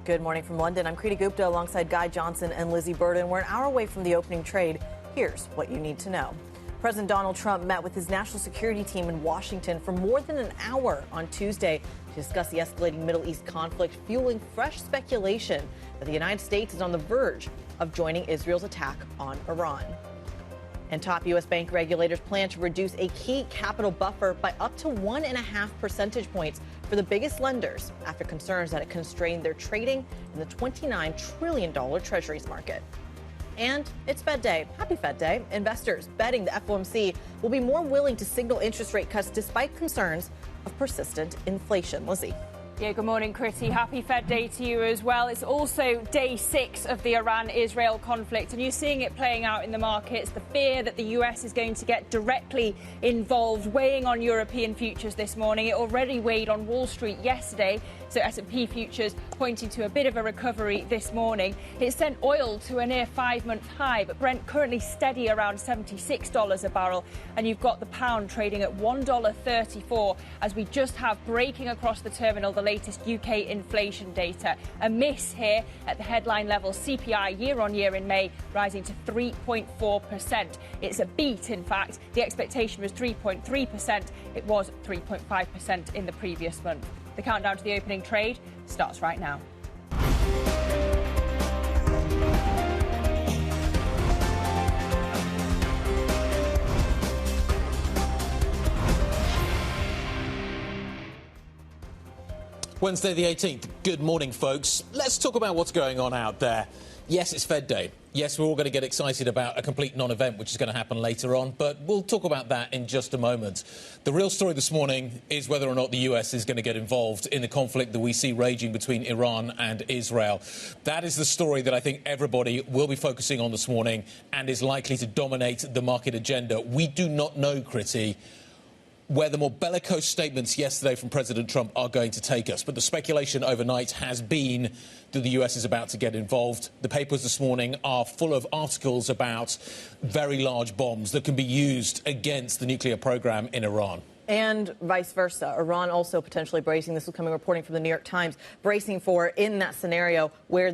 Good morning from London. I'm Kriti Gupta alongside Guy Johnson and Lizzy Burden. We're an hour away from the opening trade. Here's what you need to know. President Donald Trump met with his national security team in Washington for more than an hour on Tuesday to discuss the escalating Middle East conflict, fueling fresh speculation that the United States is on the verge of joining Israel's attack on Iran. And top U.S. bank regulators plan to reduce a key capital buffer by up to 1.5 percentage points for the biggest lenders after concerns that it constrained their trading in the $29 trillion treasuries market. And it's Fed Day. Happy Fed Day. Investors betting the FOMC will be more willing to signal interest rate cuts despite concerns of persistent inflation. Lizzy. Yeah, good morning, Kriti. Happy Fed Day to you as well. It's also day 6 of the Iran-Israel conflict, and you're seeing it playing out in the markets. The fear that the US is going to get directly involved, weighing on European futures this morning. It already weighed on Wall Street yesterday, so S&P futures pointing to a bit of a recovery this morning. It sent oil to a near 5-month high, but Brent currently steady around $76 a barrel, and you've got the pound trading at $1.34 as we just have breaking across the terminal the latest UK inflation data. A miss here at the headline level. CPI year-on-year in May rising to 3.4%. It's a beat, in fact. The expectation was 3.3%. It was 3.5% in the previous month. The countdown to the opening trade starts right now. Wednesday the 18th. Good morning, folks. Let's talk about what's going on out there. Yes, it's Fed Day. Yes, we're all going to get excited about a complete non-event, which is going to happen later on, but we'll talk about that in just a moment. The real story this morning is whether or not the US is going to get involved in the conflict that we see raging between Iran and Israel. That is the story that I think everybody will be focusing on this morning and is likely to dominate the market agenda. We do not know, Kriti, where the more bellicose statements yesterday from President Trump are going to take us. But the speculation overnight has been that the US is about to get involved. The papers this morning are full of articles about very large bombs that can be used against the nuclear program in Iran. And vice versa. Iran also potentially bracing, this is coming reporting from the New York Times, bracing for in that scenario where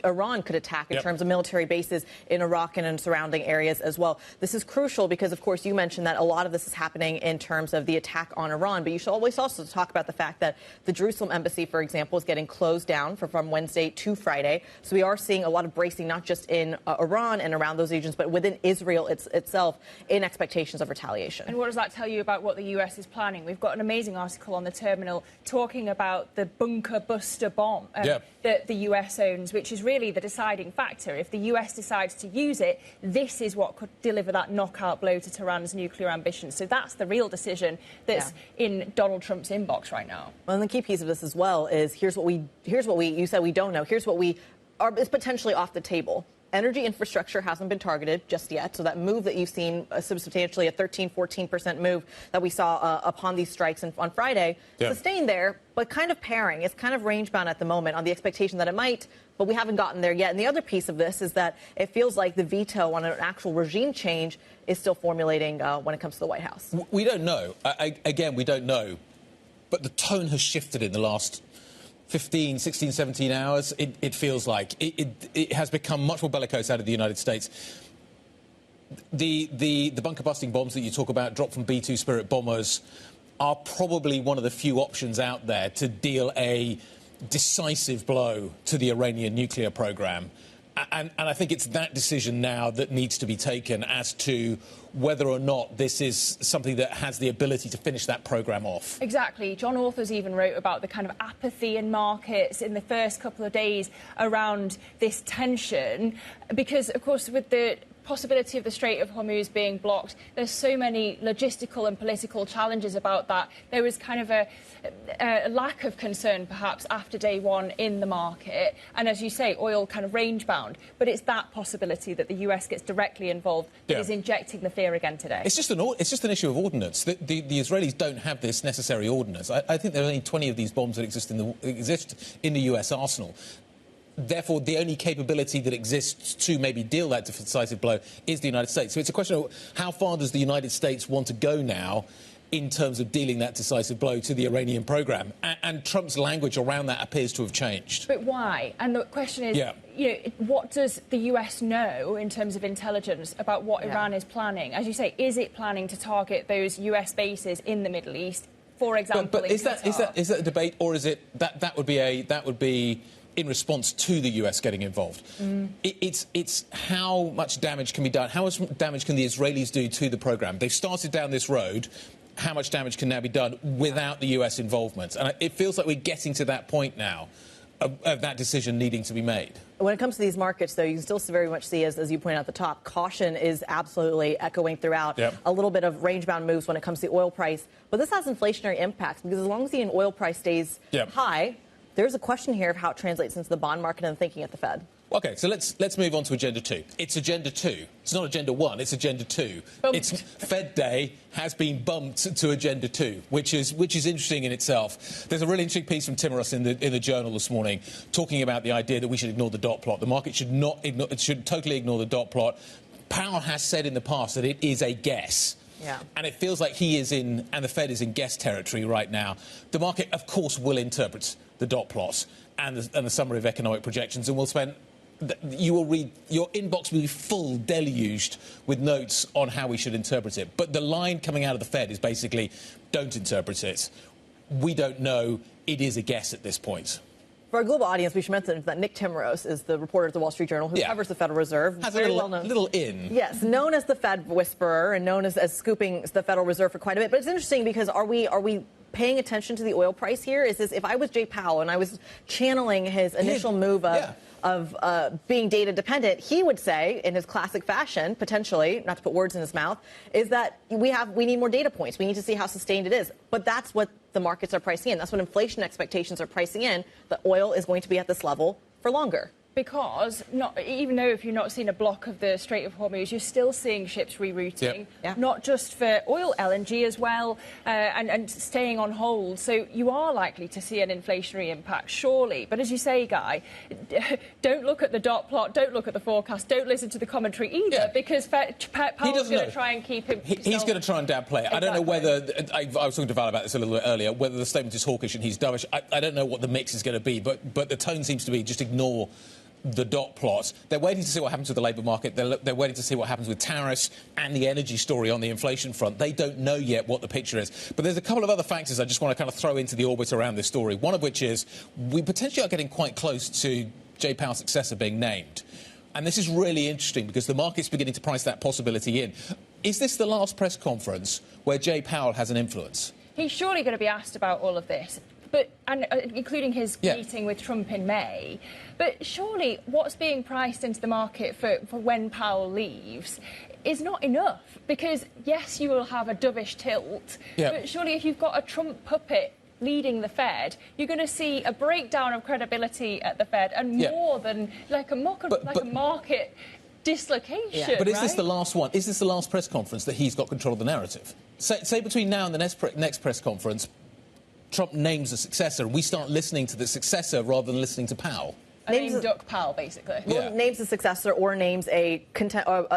Iran could attack in terms of military bases in Iraq and in surrounding areas as well. This is crucial because, of course, you mentioned that a lot of this is happening in terms of the attack on Iran. But you should always also talk about the fact that the Jerusalem embassy, for example, is getting closed down from Wednesday to Friday. So we are seeing a lot of bracing, not just in Iran and around those regions, but within Israel itself in expectations of retaliation. And what does that tell you about what the US is planning? We've got an amazing article on the terminal talking about the bunker buster bomb that the US owns, which is really the deciding factor. If the US decides to use it, this is what could deliver that knockout blow to Tehran's nuclear ambitions. So that's the real decision that's in Donald Trump's inbox right now. Well, and the key piece of this as well is here's what we you said we don't know. Here's what is potentially off the table. Energy infrastructure hasn't been targeted just yet. So that move that you've seen, substantially a 13-14% move that we saw upon these strikes on Friday, sustained there, but kind of pairing. It's kind of range-bound at the moment on the expectation that it might, but we haven't gotten there yet. And the other piece of this is that it feels like the veto on an actual regime change is still formulating when it comes to the White House. We don't know. Again, we don't know. But the tone has shifted in the last 15, 16, 17 hours, it feels like. It has become much more bellicose out of the United States. The bunker-busting bombs that you talk about, dropped from B-2 Spirit bombers, are probably one of the few options out there to deal a decisive blow to the Iranian nuclear program. And I think it's that decision now that needs to be taken as to whether or not this is something that has the ability to finish that program off. Exactly. John Authors even wrote about the kind of apathy in markets in the first couple of days around this tension, because, of course, with the possibility of the Strait of Hormuz being blocked, there's so many logistical and political challenges about that. There was kind of a lack of concern, perhaps, after day one in the market. And as you say, oil kind of range-bound. But it's that possibility that the US gets directly involved that is injecting the fear again today. It's just an issue of ordnance. The Israelis don't have this necessary ordnance. I think there are only 20 of these bombs that exist in the US arsenal. Therefore, the only capability that exists to maybe deal that decisive blow is the United States. So it's a question of how far does the United States want to go now in terms of dealing that decisive blow to the Iranian program. And Trump's language around that appears to have changed. But why? And the question is, what does the US know in terms of intelligence about what Iran is planning? As you say, is it planning to target those US bases in the Middle East, for example? But is that a debate, or is it that would be in response to the US getting involved? It's how much damage can be done, how much damage can the Israelis do to the program? They've started down this road. How much damage can now be done without the US involvement? And it feels like we're getting to that point now of that decision needing to be made. When it comes to these markets, though, you can still very much see, as you point out at the top, caution is absolutely echoing throughout. A little bit of range-bound moves when it comes to the oil price. But this has inflationary impacts, because as long as the oil price stays high, there's a question here of how it translates into the bond market and thinking at the Fed. OK, so let's move on to Agenda 2. It's Agenda 2. It's not Agenda 1, it's Agenda 2. It's Fed Day has been bumped to Agenda 2, which is interesting in itself. There's a really interesting piece from Timurus in the Journal this morning talking about the idea that we should ignore the dot plot. The market should totally ignore the dot plot. Powell has said in the past that it is a guess. And it feels like he is in, and the Fed is in guess territory right now. The market, of course, will interpret the dot plots and the summary of economic projections, and will spend... You will read, your inbox will be full, deluged with notes on how we should interpret it. But the line coming out of the Fed is basically, don't interpret it. We don't know. It is a guess at this point. For our global audience, we should mention that Nick Timurus is the reporter at the Wall Street Journal who covers the Federal Reserve. Has a little in. Yes, known as the Fed whisperer and known as scooping the Federal Reserve for quite a bit. But it's interesting because are we paying attention to the oil price here? Is this, if I was Jay Powell and I was channeling his initial move of being data dependent, he would say, in his classic fashion, potentially, not to put words in his mouth, is that we need more data points. We need to see how sustained it is. But that's what the markets are pricing in. That's what inflation expectations are pricing in, that oil is going to be at this level for longer. Because even though if you're not seeing a block of the Strait of Hormuz, you're still seeing ships rerouting, not just for oil, LNG as well, and staying on hold. So you are likely to see an inflationary impact, surely. But as you say, Guy, don't look at the dot plot, don't look at the forecast, don't listen to the commentary either, because Powell's going to try and keep him... He's going to try and downplay it. Exactly. I don't know whether... I was talking to Val about this a little bit earlier, whether the statement is hawkish and he's dovish. I don't know what the mix is going to be, but the tone seems to be just ignore the dot plot. They're waiting to see what happens with the labour market. They're waiting to see what happens with tariffs and the energy story on the inflation front. They don't know yet what the picture is. But there's a couple of other factors I just want to kind of throw into the orbit around this story, one of which is we potentially are getting quite close to Jay Powell's successor being named. And this is really interesting because the market's beginning to price that possibility in. Is this the last press conference where Jay Powell has an influence? He's surely going to be asked about all of this. Including his meeting with Trump in May. But surely what's being priced into the market for when Powell leaves is not enough. Because, yes, you will have a dovish tilt, but surely if you've got a Trump puppet leading the Fed, you're going to see a breakdown of credibility at the Fed and more than like a market dislocation. But is this the last one? Is this the last press conference that he's got control of the narrative? Say between now and the next press conference, Trump names a successor, and we start listening to the successor rather than listening to Powell. Names Duck Powell, basically. Well, names a successor or names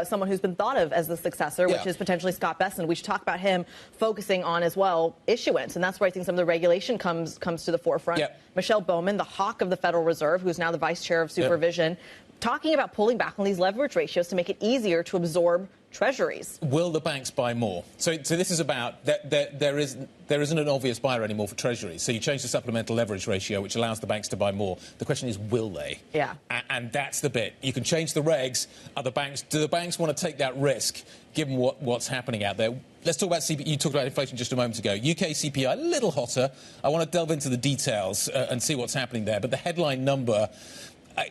someone who's been thought of as the successor, which is potentially Scott Bessent. We should talk about him focusing on, as well, issuance. And that's where I think some of the regulation comes to the forefront. Michelle Bowman, the hawk of the Federal Reserve, who's now the vice chair of supervision, talking about pulling back on these leverage ratios to make it easier to absorb treasuries. Will the banks buy more? So this is about there isn't an obvious buyer anymore for treasuries. So you change the supplemental leverage ratio, which allows the banks to buy more. The question is, will they? And that's the bit. You can change the regs. Do the banks want to take that risk, given what's happening out there? Let's talk about CPI. You talked about inflation just a moment ago. UK CPI, a little hotter. I want to delve into the details and see what's happening there. But the headline number...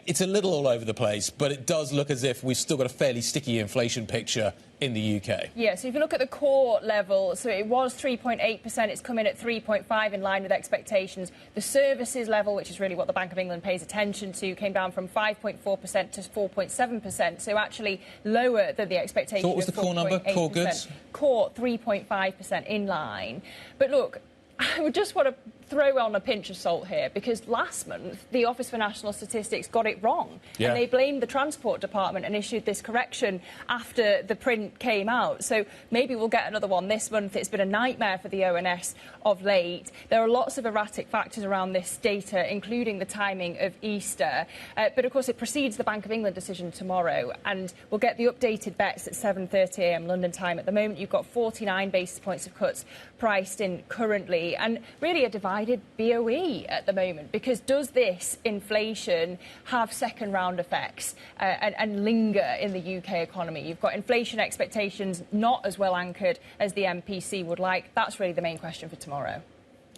It's a little all over the place, but it does look as if we've still got a fairly sticky inflation picture in the UK. Yeah, so if you look at the core level, so it was 3.8%, it's come in at 3.5% in line with expectations. The services level, which is really what the Bank of England pays attention to, came down from 5.4% to 4.7%, so actually lower than the expectation. So what was the core number? Core goods? Core 3.5% in line. But look, I would just want to throw on a pinch of salt here, because last month the Office for National Statistics got it wrong. Yeah. And they blamed the Transport Department and issued this correction after the print came out. So maybe we'll get another one this month. It's been a nightmare for the ONS of late. There are lots of erratic factors around this data, including the timing of Easter. But of course, it precedes the Bank of England decision tomorrow, and we'll get the updated bets at 7:30 a.m. London time. At the moment, you've got 49 basis points of cuts priced in currently, and really a divided BOE at the moment, because does this inflation have second round effects and linger in the UK economy? You've got inflation expectations not as well anchored as the MPC would like. That's really the main question for tomorrow.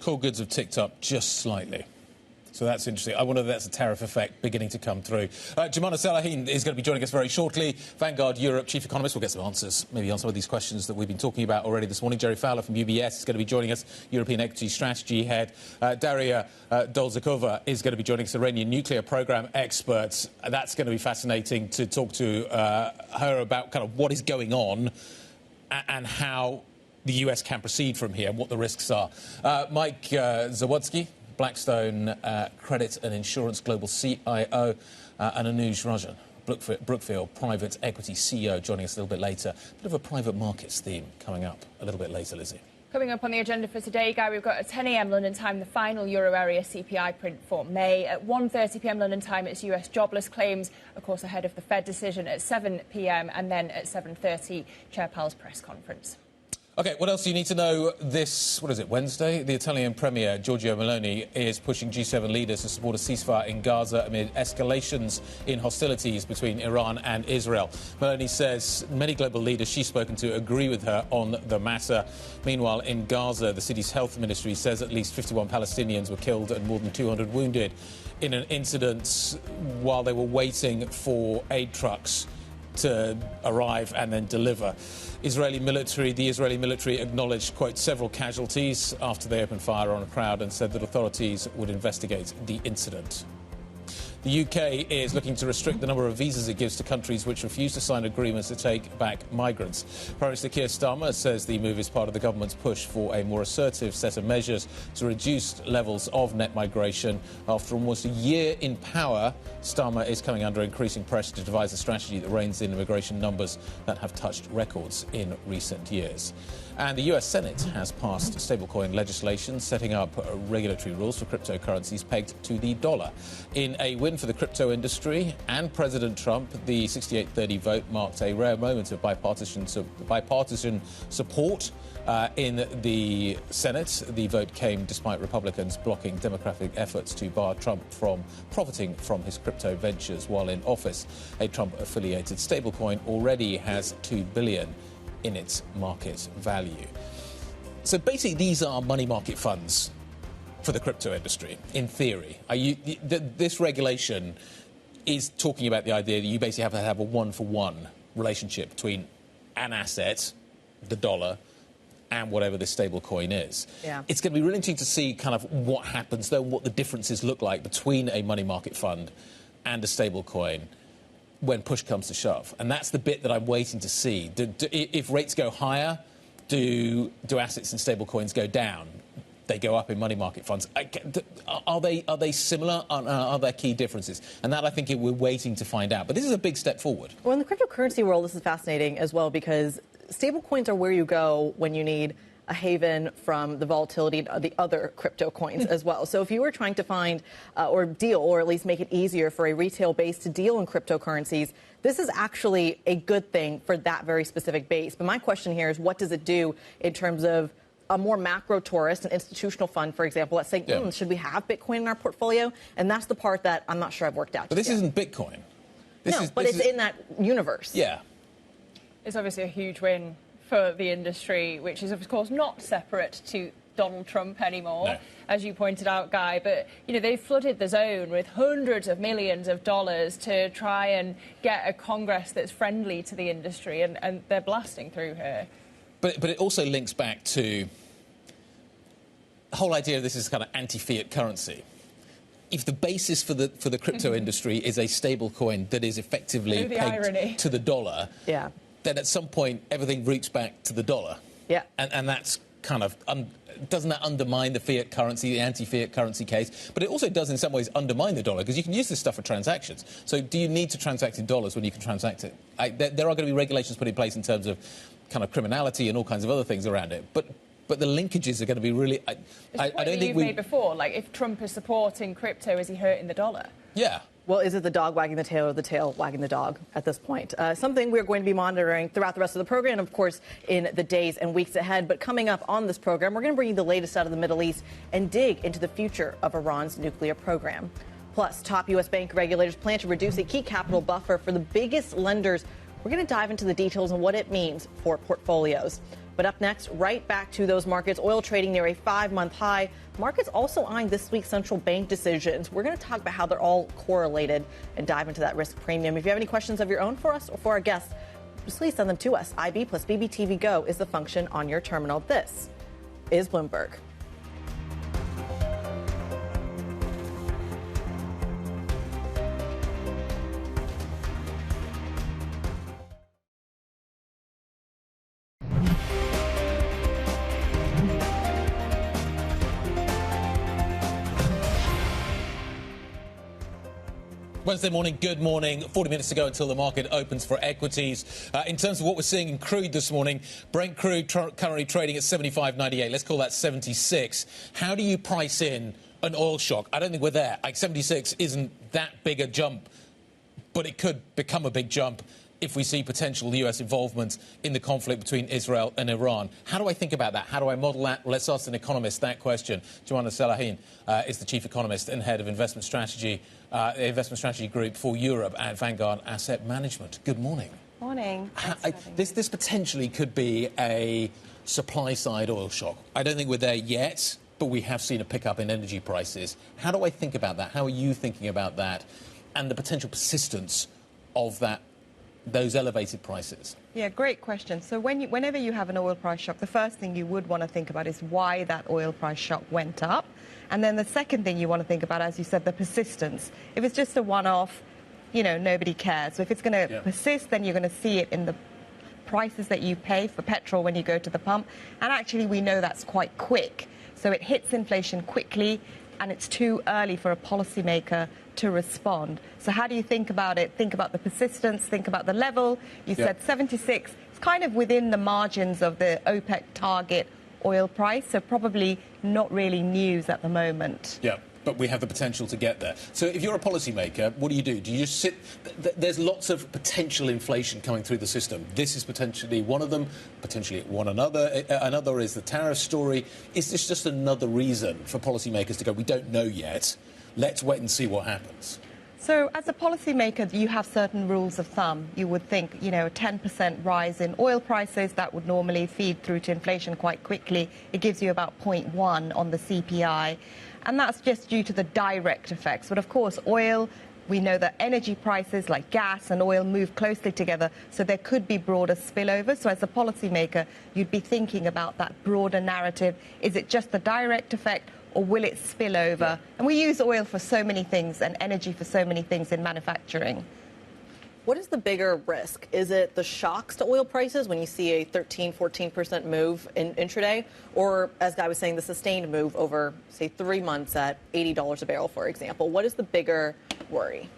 Core goods have ticked up just slightly. So that's interesting. I wonder if that's a tariff effect beginning to come through. Jumana Salahin is going to be joining us very shortly. Vanguard Europe chief economist. We'll get some answers, maybe on some of these questions that we've been talking about already this morning. Jerry Fowler from UBS is going to be joining us, European Equity Strategy Head. Daria Dolzakova is going to be joining us, Iranian nuclear program expert. That's going to be fascinating to talk to her about kind of what is going on and how the US can proceed from here and what the risks are. Mike Zawadzki, Blackstone Credit and Insurance Global CIO, and Anuj, Ranjan, Brookfield Private Equity CEO, joining us a little bit later. A bit of a private markets theme coming up a little bit later, Lizzy. Coming up on the agenda for today, Guy, we've got at 10 a.m. London time the final euro area CPI print for May. At 1:30 p.m. London time, it's US jobless claims, of course, ahead of the Fed decision at 7 p.m. and then at 7:30, Chair Powell's press conference. OK, what else do you need to know this, Wednesday? The Italian Premier, Giorgia Meloni, is pushing G7 leaders to support a ceasefire in Gaza amid escalations in hostilities between Iran and Israel. Meloni says many global leaders she's spoken to agree with her on the matter. Meanwhile, in Gaza, the city's health ministry says at least 51 Palestinians were killed and more than 200 wounded in an incident while they were waiting for aid trucks to arrive and then deliver. The Israeli military acknowledged, quote, several casualties after they opened fire on a crowd and said that authorities would investigate the incident. The UK is looking to restrict the number of visas it gives to countries which refuse to sign agreements to take back migrants. Prime Minister Keir Starmer says the move is part of the government's push for a more assertive set of measures to reduce levels of net migration. After almost a year in power, Starmer is coming under increasing pressure to devise a strategy that reins in immigration numbers that have touched records in recent years. And the US Senate has passed stablecoin legislation setting up regulatory rules for cryptocurrencies pegged to the dollar. In a win for the crypto industry and President Trump, the 68-30 vote marked a rare moment of bipartisan support in the Senate. The vote came despite Republicans blocking Democratic efforts to bar Trump from profiting from his crypto ventures while in office. A Trump-affiliated stablecoin already has $2 billion in its market value. So basically, these are money market funds for the crypto industry, in theory. This regulation is talking about the idea that you basically have to have a one-for-one relationship between an asset, the dollar, and whatever this stable coin is. Yeah. It's going to be really interesting to see kind of what happens, though, what the differences look like between a money market fund and a stable coin when push comes to shove. And that's the bit that I'm waiting to see. If rates go higher, do assets in stable coins go down? They go up in money market funds. Are they similar? Are there key differences? And that, I think, we're waiting to find out. But this is a big step forward. Well, in the cryptocurrency world, this is fascinating as well, because stable coins are where you go when you need a haven from the volatility of the other crypto coins as well. So if you were trying to find or deal, or at least make it easier for a retail base to deal in cryptocurrencies, this is actually a good thing for that very specific base. But my question here is, what does it do in terms of a more macro tourist, an institutional fund, for example, let's say, should we have Bitcoin in our portfolio? And that's the part that I'm not sure I've worked out. But this isn't Bitcoin. It's in that universe. Yeah. It's obviously a huge win for the industry, which is, of course, not separate to Donald Trump anymore, as you pointed out, Guy. But, they've flooded the zone with hundreds of millions of dollars to try and get a Congress that's friendly to the industry, and they're blasting through here. But it also links back to the whole idea of this is kind of anti-fiat currency. If the basis for the crypto industry is a stable coin that is effectively pegged to the dollar, then at some point everything roots back to the dollar. Yeah. And that's kind of doesn't that undermine the fiat currency, the anti-fiat currency case? But it also does in some ways undermine the dollar, because you can use this stuff for transactions. So do you need to transact in dollars when you can transact it? There are going to be regulations put in place in terms of kind of criminality and all kinds of other things around it. But the linkages are going to be really... I don't think you've made before, like if Trump is supporting crypto, is he hurting the dollar? Yeah. Well, is it the dog wagging the tail or the tail wagging the dog at this point? Something we're going to be monitoring throughout the rest of the program, of course, in the days and weeks ahead. But coming up on this program, we're going to bring you the latest out of the Middle East and dig into the future of Iran's nuclear program. Plus, top U.S. bank regulators plan to reduce a key capital buffer for the biggest lenders. We're going to dive into the details and what it means for portfolios. But up next, right back to those markets, oil trading near a 5-month high. Markets also eyeing this week's central bank decisions. We're going to talk about how they're all correlated and dive into that risk premium. If you have any questions of your own for us or for our guests, just please send them to us. IB plus BBTV Go is the function on your terminal. This is Bloomberg. Wednesday morning, good morning. 40 minutes to go until the market opens for equities. In terms of what we're seeing in crude this morning, Brent crude currently trading at 75.98. Let's call that 76. How do you price in an oil shock? I don't think we're there. Like 76 isn't that big a jump, but it could become a big jump if we see potential US involvement in the conflict between Israel and Iran. How do I think about that? How do I model that? Well, let's ask an economist that question. Joanna Salahin is the chief economist and head of investment strategy group for Europe at Vanguard Asset Management. Good morning. Morning. This potentially could be a supply-side oil shock. I don't think we're there yet, but we have seen a pickup in energy prices. How do I think about that? How are you thinking about that and the potential persistence of those elevated prices? Yeah, great question. So whenever you have an oil price shock, the first thing you would want to think about is why that oil price shock went up. And then the second thing you want to think about, as you said, the persistence. If it's just a one-off, nobody cares. So if it's going to persist, then you're going to see it in the prices that you pay for petrol when you go to the pump. And actually, we know that's quite quick. So it hits inflation quickly, and it's too early for a policymaker to respond. So how do you think about it? Think about the persistence, think about the level. You said 76. It's kind of within the margins of the OPEC target oil price, so probably not really news at the moment. Yeah, but we have the potential to get there. So if you're a policymaker, what do? Do you just sit... There's lots of potential inflation coming through the system. This is potentially one of them, potentially one another. Another is the tariff story. Is this just another reason for policymakers to go, we don't know yet, let's wait and see what happens? So as a policymaker, you have certain rules of thumb. You would think, a 10% rise in oil prices, that would normally feed through to inflation quite quickly. It gives you about 0.1 on the CPI. And that's just due to the direct effects. But of course, oil, we know that energy prices like gas and oil move closely together. So there could be broader spillover. So as a policymaker, you'd be thinking about that broader narrative. Is it just the direct effect, or will it spill over? Yeah. And we use oil for so many things and energy for so many things in manufacturing. What is the bigger risk? Is it the shocks to oil prices when you see a 13, 14% move in intraday? Or, as Guy was saying, the sustained move over, say, 3 months at $80 a barrel, for example? What is the bigger worry?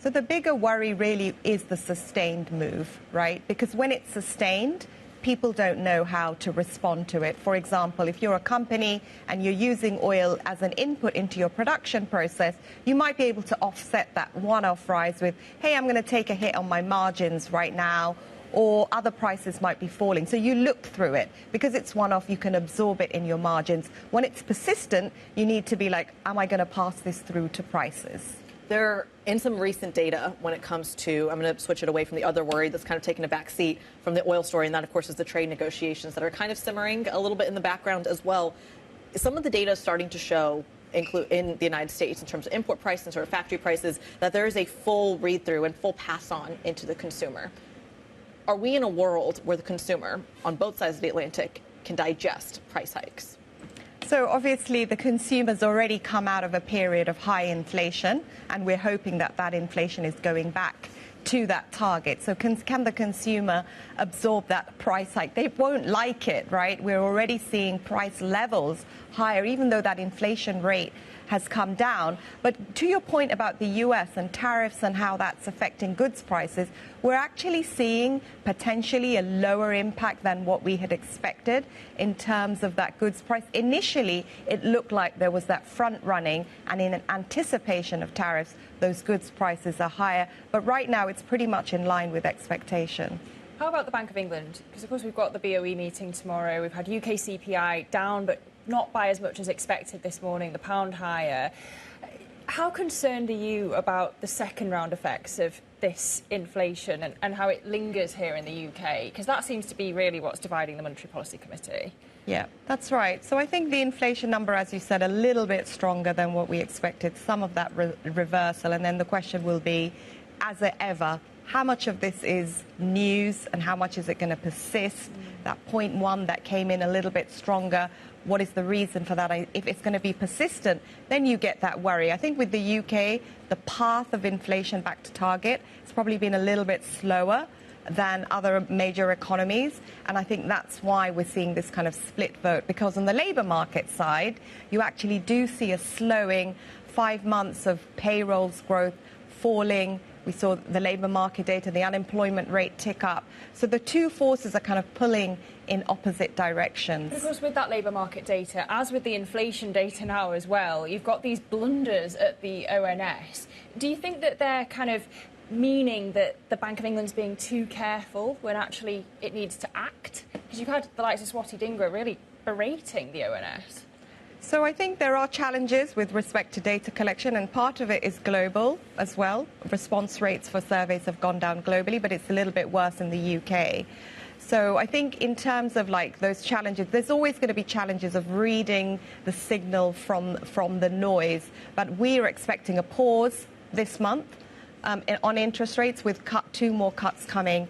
So the bigger worry really is the sustained move, right? Because when it's sustained, people don't know how to respond to it. For example, if you're a company and you're using oil as an input into your production process, you might be able to offset that one-off rise with, hey, I'm going to take a hit on my margins right now, or other prices might be falling. So you look through it. Because it's one-off, you can absorb it in your margins. When it's persistent, you need to be like, am I going to pass this through to prices? There, in some recent data, when it comes to, I'm going to switch it away from the other worry that's kind of taken a back seat from the oil story, and that, of course, is the trade negotiations that are kind of simmering a little bit in the background as well. Some of the data is starting to show, include in the United States, in terms of import prices and sort of factory prices, that there is a full read-through and full pass-on into the consumer. Are we in a world where the consumer, on both sides of the Atlantic, can digest price hikes? So obviously the consumer's already come out of a period of high inflation, and we're hoping that that inflation is going back to that target. So can the consumer absorb that price hike? They won't like it, right? We're already seeing price levels higher, even though that inflation rate has come down. But to your point about the US and tariffs and how that's affecting goods prices, we're actually seeing potentially a lower impact than what we had expected in terms of that goods price. Initially, it looked like there was that front running, and in anticipation of tariffs, those goods prices are higher. But right now, it's pretty much in line with expectation. How about the Bank of England? Because, of course, we've got the BOE meeting tomorrow. We've had UK CPI down, but not by as much as expected this morning, the pound higher. How concerned are you about the second round effects of this inflation and how it lingers here in the UK? Because that seems to be really what's dividing the Monetary Policy Committee. Yeah, that's right. So I think the inflation number, as you said, a little bit stronger than what we expected, some of that reversal. And then the question will be, as ever, how much of this is news and how much is it going to persist? That 0.1 that came in a little bit stronger, what is the reason for that? If it's going to be persistent, then you get that worry. I think with the UK, the path of inflation back to target has probably been a little bit slower than other major economies. And I think that's why we're seeing this kind of split vote, because on the labour market side, you actually do see a slowing, 5 months of payrolls growth falling. We saw the labour market data, the unemployment rate tick up. So the two forces are kind of pulling in opposite directions. But of course, with that labour market data, as with the inflation data now as well, you've got these blunders at the ONS. Do you think that they're kind of meaning that the Bank of England's being too careful when actually it needs to act? Because you've had the likes of Swati Dhingra really berating the ONS. So I think there are challenges with respect to data collection, and part of it is global as well. Response rates for surveys have gone down globally, but it's a little bit worse in the UK. So I think in terms of like those challenges, there's always going to be challenges of reading the signal from the noise. But we are expecting a pause this month on interest rates, with 2 more cuts coming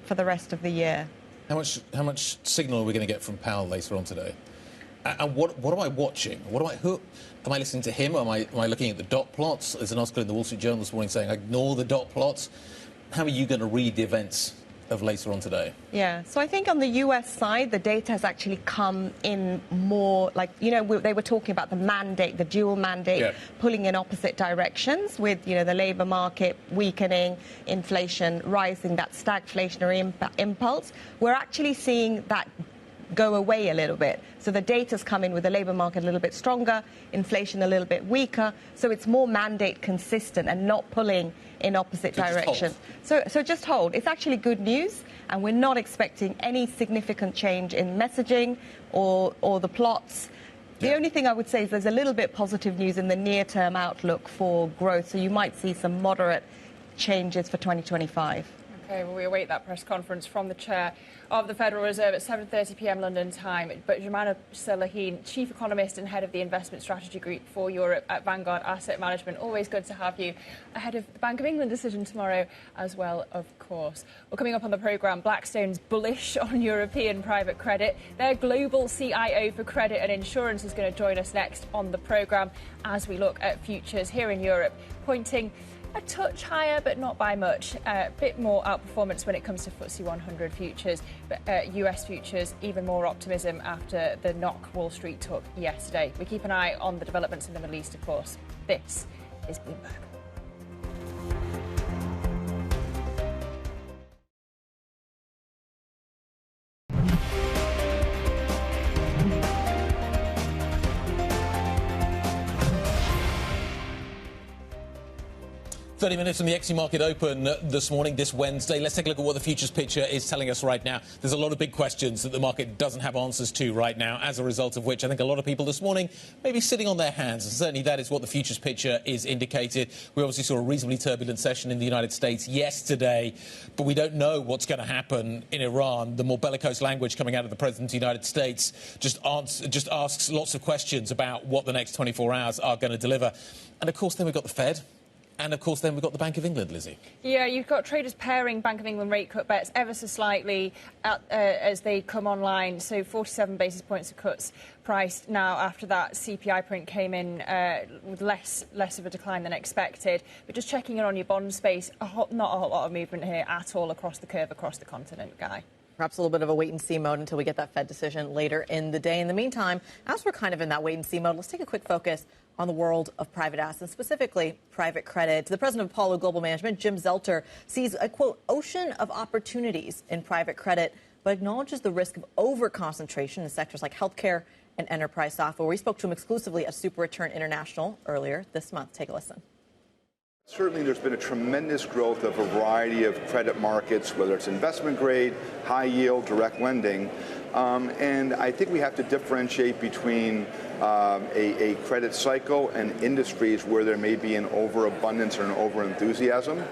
for the rest of the year. How much signal are we going to get from Powell later on today? And what am I watching? Who am I listening to him? Am I looking at the dot plots? There's an article in the Wall Street Journal this morning saying ignore the dot plots. How are you going to read the events of later on today? Yeah, so I think on the US side, the data has actually come in more like, they were talking about the mandate, the dual mandate, pulling in opposite directions with, the labour market weakening, inflation rising, that stagflationary impulse. We're actually seeing that go away a little bit. So the data's come in with the labour market a little bit stronger, inflation a little bit weaker. So it's more mandate consistent and not pulling in opposite directions. So just hold. It's actually good news, and we're not expecting any significant change in messaging or the plots. The only thing I would say is there's a little bit positive news in the near-term outlook for growth. So you might see some moderate changes for 2025. OK, well, we await that press conference from the chair of the Federal Reserve at 7:30 p.m. London time. But Jumana Salaheen, Chief Economist and Head of the Investment Strategy Group for Europe at Vanguard Asset Management. Always good to have you ahead of the Bank of England decision tomorrow as well, of course. Well, coming up on the programme, Blackstone's bullish on European private credit. Their global CIO for credit and insurance is going to join us next on the programme as we look at futures here in Europe, pointing a touch higher, but not by much. A bit more outperformance when it comes to FTSE 100 futures, but US futures, even more optimism after the knock Wall Street took yesterday. We keep an eye on the developments in the Middle East, of course. This is Bloomberg. 30 minutes from the equity market open this morning, this Wednesday. Let's take a look at what the futures picture is telling us right now. There's a lot of big questions that the market doesn't have answers to right now, as a result of which I think a lot of people this morning may be sitting on their hands. And certainly that is what the futures picture is indicated. We obviously saw a reasonably turbulent session in the United States yesterday, but we don't know what's going to happen in Iran. The more bellicose language coming out of the President of the United States just asks lots of questions about what the next 24 hours are going to deliver. And of course, then we've got the Fed. And, of course, then we've got the Bank of England, Lizzie. Yeah, you've got traders pairing Bank of England rate cut bets ever so slightly as they come online. So 47 basis points of cuts priced now after that CPI print came in with less of a decline than expected. But just checking in on your bond space, not a whole lot of movement here at all across the curve, across the continent, Guy. Perhaps a little bit of a wait-and-see mode until we get that Fed decision later in the day. In the meantime, as we're kind of in that wait-and-see mode, let's take a quick focus on the world of private assets, specifically private credit. The president of Apollo Global Management, Jim Zelter, sees a, quote, ocean of opportunities in private credit, but acknowledges the risk of over-concentration in sectors like healthcare and enterprise software. We spoke to him exclusively at Super Return International earlier this month. Take a listen. Certainly, there's been a tremendous growth of a variety of credit markets, whether it's investment grade, high yield, direct lending. And I think we have to differentiate between a credit cycle and industries where there may be an overabundance or an overenthusiasm.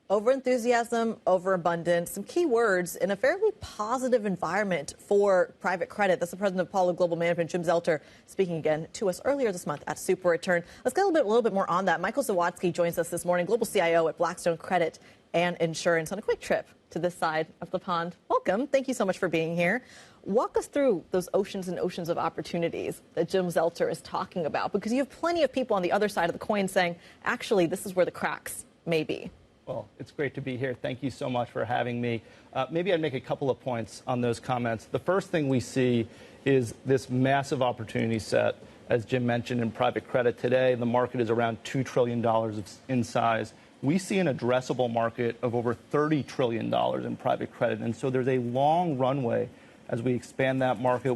Overenthusiasm, overabundance, some key words in a fairly positive environment for private credit. That's the president of Apollo Global Management, Jim Zelter, speaking again to us earlier this month at Super Return. Let's get a little bit more on that. Michael Zawadzki joins us this morning, global CIO at Blackston Credit and Insurance, on a quick trip to this side of the pond. Welcome. Thank you so much for being here. Walk us through those oceans and oceans of opportunities that Jim Zelter is talking about, because you have plenty of people on the other side of the coin saying, actually, this is where the cracks may be. Well, it's great to be here. Thank you so much for having me. Maybe I'd make a couple of points on those comments. The first thing we see is this massive opportunity set. As Jim mentioned, in private credit today, the market is around $2 trillion in size. We see an addressable market of over $30 trillion in private credit. And so there's a long runway as we expand that market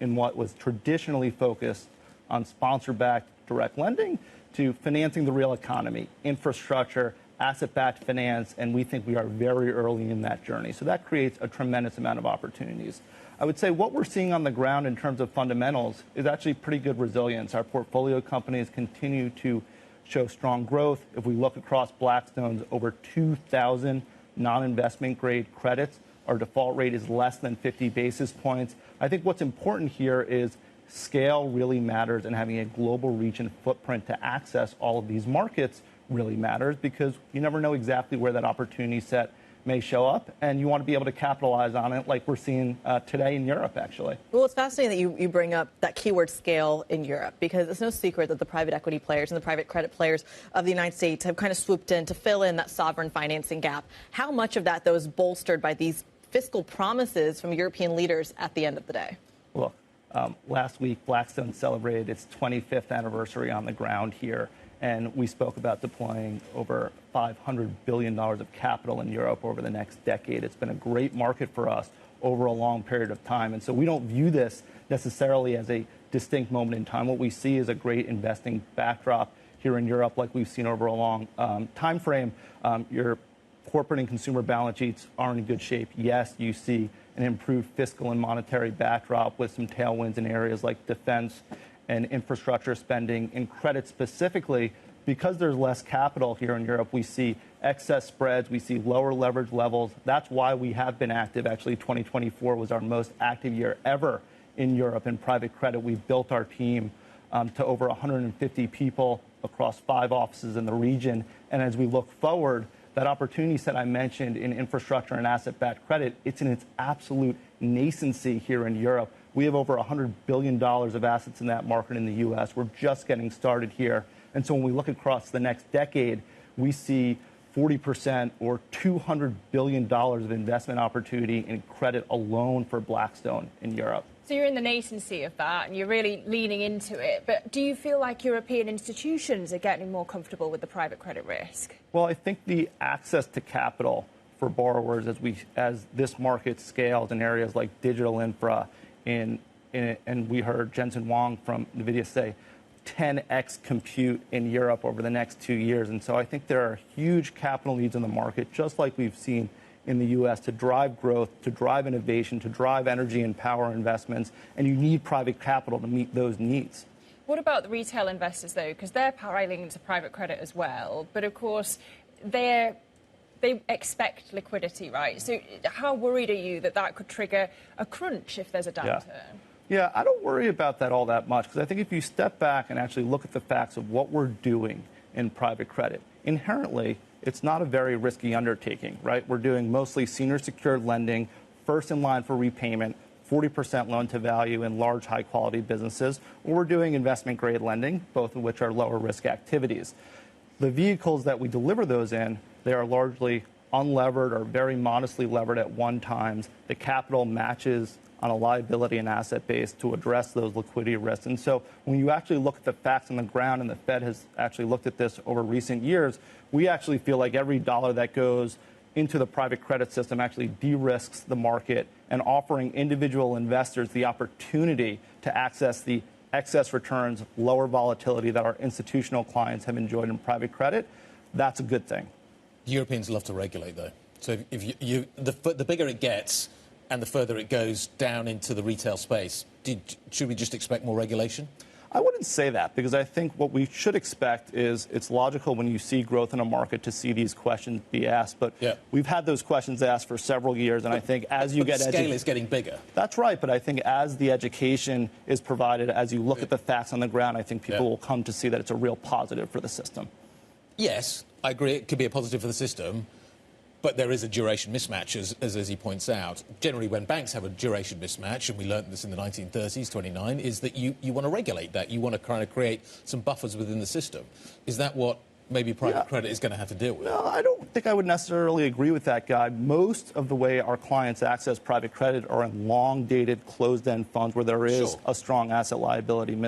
in what was traditionally focused on sponsor-backed direct lending to financing the real economy, infrastructure, asset-backed finance, and we think we are very early in that journey. So that creates a tremendous amount of opportunities. I would say what we're seeing on the ground in terms of fundamentals is actually pretty good resilience. Our portfolio companies continue to show strong growth. If we look across Blackstone's over 2,000 non-investment grade credits, our default rate is less than 50 basis points. I think what's important here is scale really matters, and having a global reach and footprint to access all of these markets really matters, because you never know exactly where that opportunity set may show up, and you want to be able to capitalize on it like we're seeing today in Europe, actually. Well, it's fascinating that you bring up that keyword scale in Europe, because it's no secret that the private equity players and the private credit players of the United States have kind of swooped in to fill in that sovereign financing gap. How much of that, though, is bolstered by these fiscal promises from European leaders at the end of the day? Look, last week, Blackstone celebrated its 25th anniversary on the ground here. And we spoke about deploying over $500 billion of capital in Europe over the next decade. It's been a great market for us over a long period of time. And so we don't view this necessarily as a distinct moment in time. What we see is a great investing backdrop here in Europe, like we've seen over a long time frame. Your corporate and consumer balance sheets are in good shape. Yes, you see an improved fiscal and monetary backdrop with some tailwinds in areas like defense and infrastructure spending. In credit specifically, because there's less capital here in Europe, we see excess spreads, we see lower leverage levels. That's why we have been active. Actually, 2024 was our most active year ever in Europe in private credit. We've built our team to over 150 people across 5 offices in the region. And as we look forward, that opportunity set I mentioned in infrastructure and asset-backed credit, it's in its absolute nascency here in Europe. We have over $100 billion of assets in that market in the U.S. We're just getting started here. And so when we look across the next decade, we see 40% or $200 billion of investment opportunity in credit alone for Blackstone in Europe. So you're in the nascency of that, and you're really leaning into it. But do you feel like European institutions are getting more comfortable with the private credit risk? Well, I think the access to capital for borrowers as this market scales in areas like digital infra, and we heard Jensen Huang from NVIDIA say 10x compute in Europe over the next 2 years. And so I think there are huge capital needs in the market, just like we've seen in the U.S., to drive growth, to drive innovation, to drive energy and power investments. And you need private capital to meet those needs. What about the retail investors, though? Because they're piling into private credit as well. But, of course, they expect liquidity, right? So how worried are you that that could trigger a crunch if there's a downturn? Yeah. Yeah, I don't worry about that all that much, because I think if you step back and actually look at the facts of what we're doing in private credit, inherently, it's not a very risky undertaking, right? We're doing mostly senior secured lending, first in line for repayment, 40% loan to value in large, high quality businesses, or we're doing investment grade lending, both of which are lower risk activities. The vehicles that we deliver those in, they are largely unlevered or very modestly levered at 1x. The capital matches on a liability and asset base to address those liquidity risks. And so when you actually look at the facts on the ground, and the Fed has actually looked at this over recent years, we actually feel like every dollar that goes into the private credit system actually de-risks the market and offering individual investors the opportunity to access the excess returns, lower volatility that our institutional clients have enjoyed in private credit. That's a good thing. Europeans love to regulate, though. So if the bigger it gets and the further it goes down into the retail space, should we just expect more regulation? I wouldn't say that, because I think what we should expect is it's logical when you see growth in a market to see these questions be asked. But we've had those questions asked for several years, and I think as you get the scale is getting bigger. That's right, but I think as the education is provided, as you look at the facts on the ground, I think people will come to see that it's a real positive for the system. Yes, I agree. It could be a positive for the system. But there is a duration mismatch, as he points out. Generally, when banks have a duration mismatch, and we learned this in the 1930s, 29, is that you want to regulate that. You want to kind of create some buffers within the system. Is that what maybe private credit is going to have to deal with? No, I don't think I would necessarily agree with that, Guy. Most of the way our clients access private credit are in long-dated, closed-end funds where there is a strong asset liability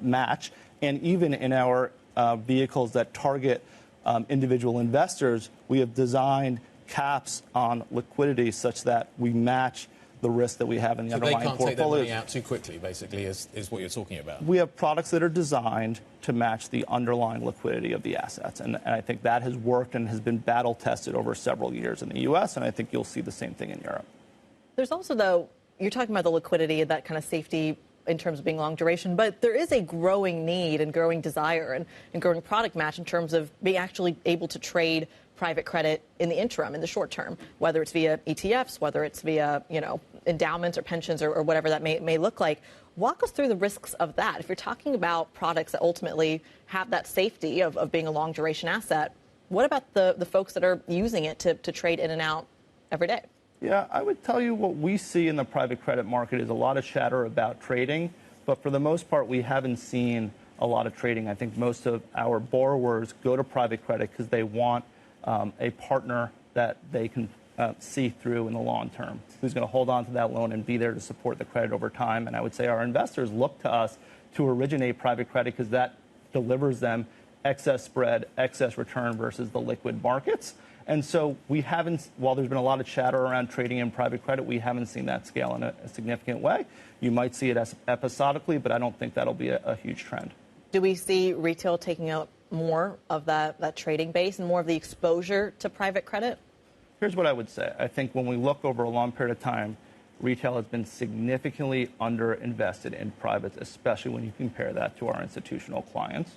match. And even in our vehicles that target individual investors, we have designed caps on liquidity such that we match the risk that we have in the underlying portfolios. So they can't take their money out too quickly, basically, is what you're talking about. We have products that are designed to match the underlying liquidity of the assets. And I think that has worked and has been battle-tested over several years in the U.S., and I think you'll see the same thing in Europe. There's also, though, you're talking about the liquidity, that kind of safety in terms of being long duration, but there is a growing need and growing desire and growing product match in terms of being actually able to trade private credit in the interim, in the short term, whether it's via ETFs, whether it's via, endowments or pensions or whatever that may look like. Walk us through the risks of that. If you're talking about products that ultimately have that safety of being a long duration asset, what about the folks that are using it to trade in and out every day? Yeah, I would tell you what we see in the private credit market is a lot of chatter about trading, but for the most part, we haven't seen a lot of trading. I think most of our borrowers go to private credit because they want a partner that they can see through in the long term, who's going to hold on to that loan and be there to support the credit over time. And I would say our investors look to us to originate private credit because that delivers them excess spread, excess return versus the liquid markets. And so we haven't, while there's been a lot of chatter around trading in private credit, we haven't seen that scale in a significant way. You might see it as episodically, but I don't think that'll be a huge trend. Do we see retail taking out more of that trading base and more of the exposure to private credit? Here's what I would say. I think when we look over a long period of time, retail has been significantly underinvested in privates, especially when you compare that to our institutional clients.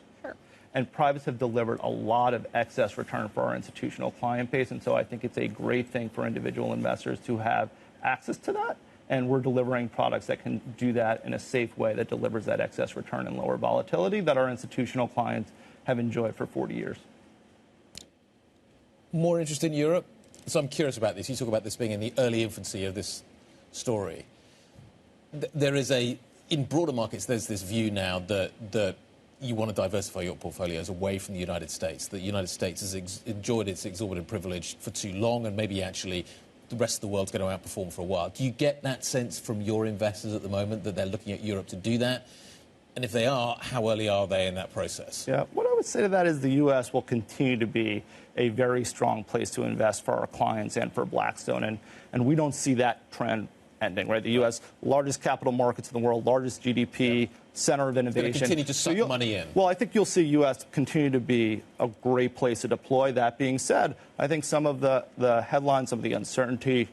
And privates have delivered a lot of excess return for our institutional client base. And so I think it's a great thing for individual investors to have access to that. And we're delivering products that can do that in a safe way that delivers that excess return and lower volatility that our institutional clients have enjoyed for 40 years. More interest in Europe? So I'm curious about this. You talk about this being in the early infancy of this story. There is in broader markets, there's this view now that you want to diversify your portfolios away from the United States. The United States has enjoyed its exorbitant privilege for too long, and maybe actually the rest of the world's going to outperform for a while. Do you get that sense from your investors at the moment that they're looking at Europe to do that? And if they are, how early are they in that process? Yeah, what I would say to that is the U.S. will continue to be a very strong place to invest for our clients and for Blackstone. And we don't see that trend ending, right? The U.S., largest capital markets in the world, largest GDP, center of innovation. It's going to continue to suck money in. Well, I think you'll see U.S. continue to be a great place to deploy. That being said, I think some of the headlines, some of the uncertainty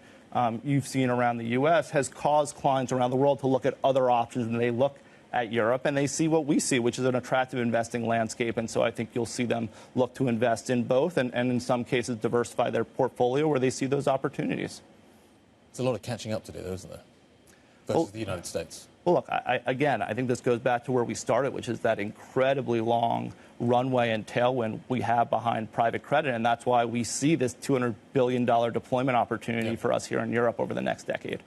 you've seen around the U.S. has caused clients around the world to look at other options, and they look at Europe, and they see what we see, which is an attractive investing landscape. And so I think you'll see them look to invest in both and in some cases diversify their portfolio where they see those opportunities. There's a lot of catching up to do, though, isn't there, versus the United States? Well, look, I think this goes back to where we started, which is that incredibly long runway and tailwind we have behind private credit. And that's why we see this $200 billion deployment opportunity for us here in Europe over the next decade.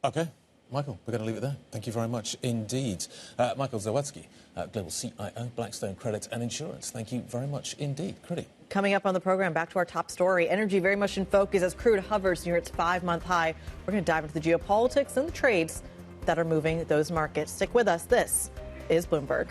OK. Michael, we're going to leave it there. Thank you very much indeed. Michael Zawadzki, Global CIO, Blackstone Credit and Insurance. Thank you very much indeed. Kriti. Coming up on the program, back to our top story. Energy very much in focus as crude hovers near its 5-month high. We're going to dive into the geopolitics and the trades that are moving those markets. Stick with us. This is Bloomberg.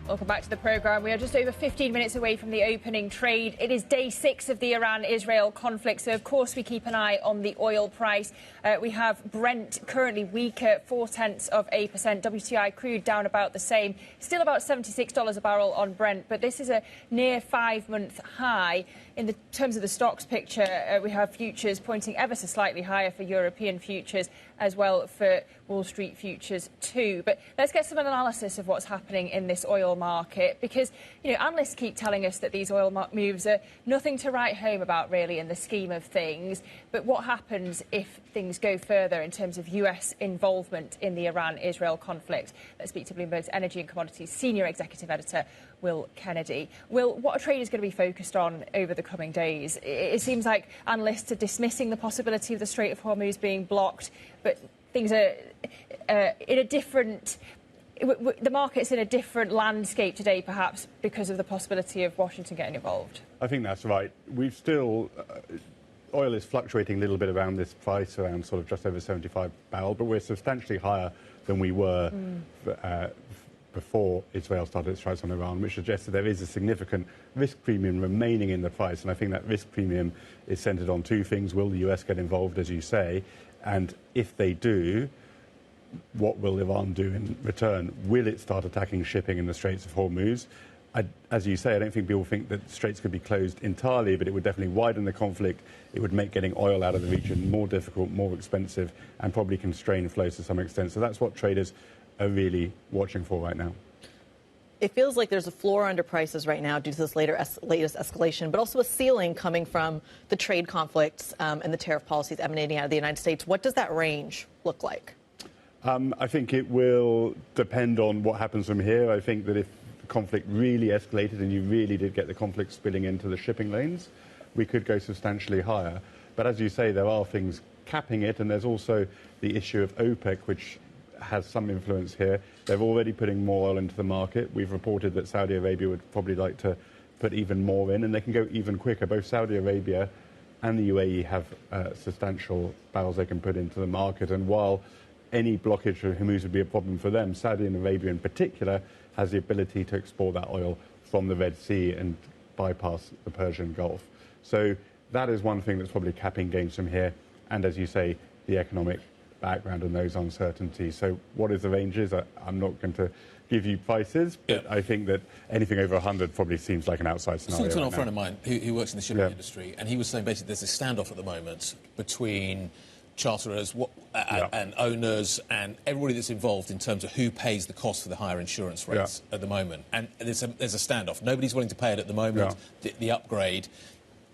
Welcome back to the programme. We are just over 15 minutes away from the opening trade. It is day 6 of the Iran-Israel conflict, so of course we keep an eye on the oil price. We have Brent currently weaker, 0.4%. WTI crude down about the same, still about $76 a barrel on Brent, but this is a near 5-month high. In the terms of the stocks picture, we have futures pointing ever so slightly higher for European futures, as well for Wall Street futures too. But let's get some analysis of what's happening in this oil market, because analysts keep telling us that these oil moves are nothing to write home about really in the scheme of things. But what happens if things go further in terms of US involvement in the Iran-Israel conflict? Let's speak to Bloomberg's Energy and Commodities Senior Executive Editor, Will Kennedy. Will, what are traders going to be focused on over the coming days? It seems like analysts are dismissing the possibility of the Strait of Hormuz being blocked, but things are in a different... The market's in a different landscape today, perhaps, because of the possibility of Washington getting involved. I think that's right. We've still... oil is fluctuating a little bit around this price, around sort of just over 75 barrel, but we're substantially higher than we were before Israel started its strikes on Iran, which suggests that there is a significant risk premium remaining in the price. And I think that risk premium is centred on two things. Will the US get involved, as you say? And if they do, what will Iran do in return? Will it start attacking shipping in the Straits of Hormuz? As you say, I don't think people think that straits could be closed entirely, but it would definitely widen the conflict. It would make getting oil out of the region more difficult, more expensive, and probably constrain flows to some extent. So that's what traders are really watching for right now. It feels like there's a floor under prices right now due to this latest escalation, but also a ceiling coming from the trade conflicts and the tariff policies emanating out of the United States. What does that range look like? I think it will depend on what happens from here. I think that if the conflict really escalated and you really did get the conflict spilling into the shipping lanes, we could go substantially higher. But as you say, there are things capping it, and there's also the issue of OPEC, which has some influence here. They're already putting more oil into the market. We've reported that Saudi Arabia would probably like to put even more in, and they can go even quicker. Both Saudi Arabia and the UAE have substantial barrels they can put into the market. And while any blockage of Hormuz would be a problem for them, Saudi Arabia in particular has the ability to export that oil from the Red Sea and bypass the Persian Gulf. So that is one thing that's probably capping gains from here. And as you say, the economic background and those uncertainties. So what is the ranges? I'm not going to give you prices, but I think that anything over 100 probably seems like an outside scenario. I was talking to an old friend of mine who works in the shipping industry, and he was saying basically there's a standoff at the moment between charterers and owners and everybody that's involved in terms of who pays the cost for the higher insurance rates at the moment. And there's a standoff. Nobody's willing to pay it at the moment, the upgrade.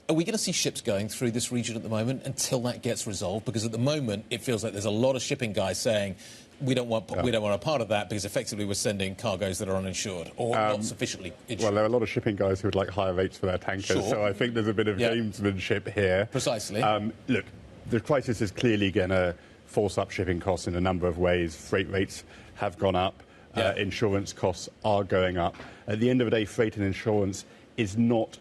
Are we going to see ships going through this region at the moment until that gets resolved? Because at the moment, it feels like there's a lot of shipping guys saying, we don't want a part of that because effectively we're sending cargoes that are uninsured or not sufficiently insured. Well, there are a lot of shipping guys who would like higher rates for their tankers, so I think there's a bit of gamesmanship here. Precisely. Look, the crisis is clearly going to force up shipping costs in a number of ways. Freight rates have gone up. Insurance costs are going up. At the end of the day, freight and insurance is not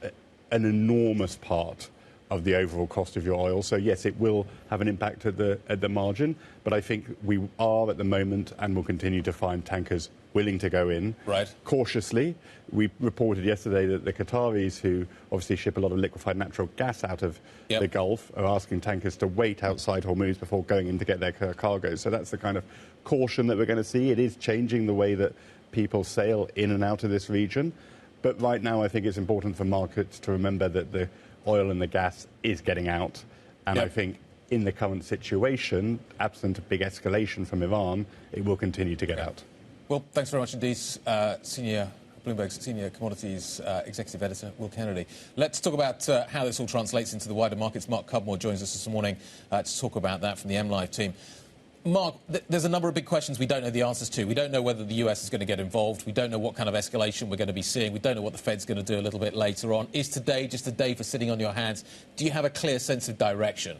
an enormous part of the overall cost of your oil. So, yes, it will have an impact at the margin. But I think we are at the moment and will continue to find tankers willing to go in cautiously. We reported yesterday that the Qataris, who obviously ship a lot of liquefied natural gas out of the Gulf, are asking tankers to wait outside Hormuz before going in to get their cargoes. So that's the kind of caution that we're going to see. It is changing the way that people sail in and out of this region. But right now, I think it's important for markets to remember that the oil and the gas is getting out. And I think in the current situation, absent a big escalation from Iran, it will continue to get out. Well, thanks very much indeed, Bloomberg's senior commodities executive editor, Will Kennedy. Let's talk about how this all translates into the wider markets. Mark Cudmore joins us this morning to talk about that from the MLive team. Mark, there's a number of big questions we don't know the answers to. We don't know whether the US is going to get involved. We don't know what kind of escalation we're going to be seeing. We don't know what the Fed's going to do a little bit later on. Is today just a day for sitting on your hands? Do you have a clear sense of direction?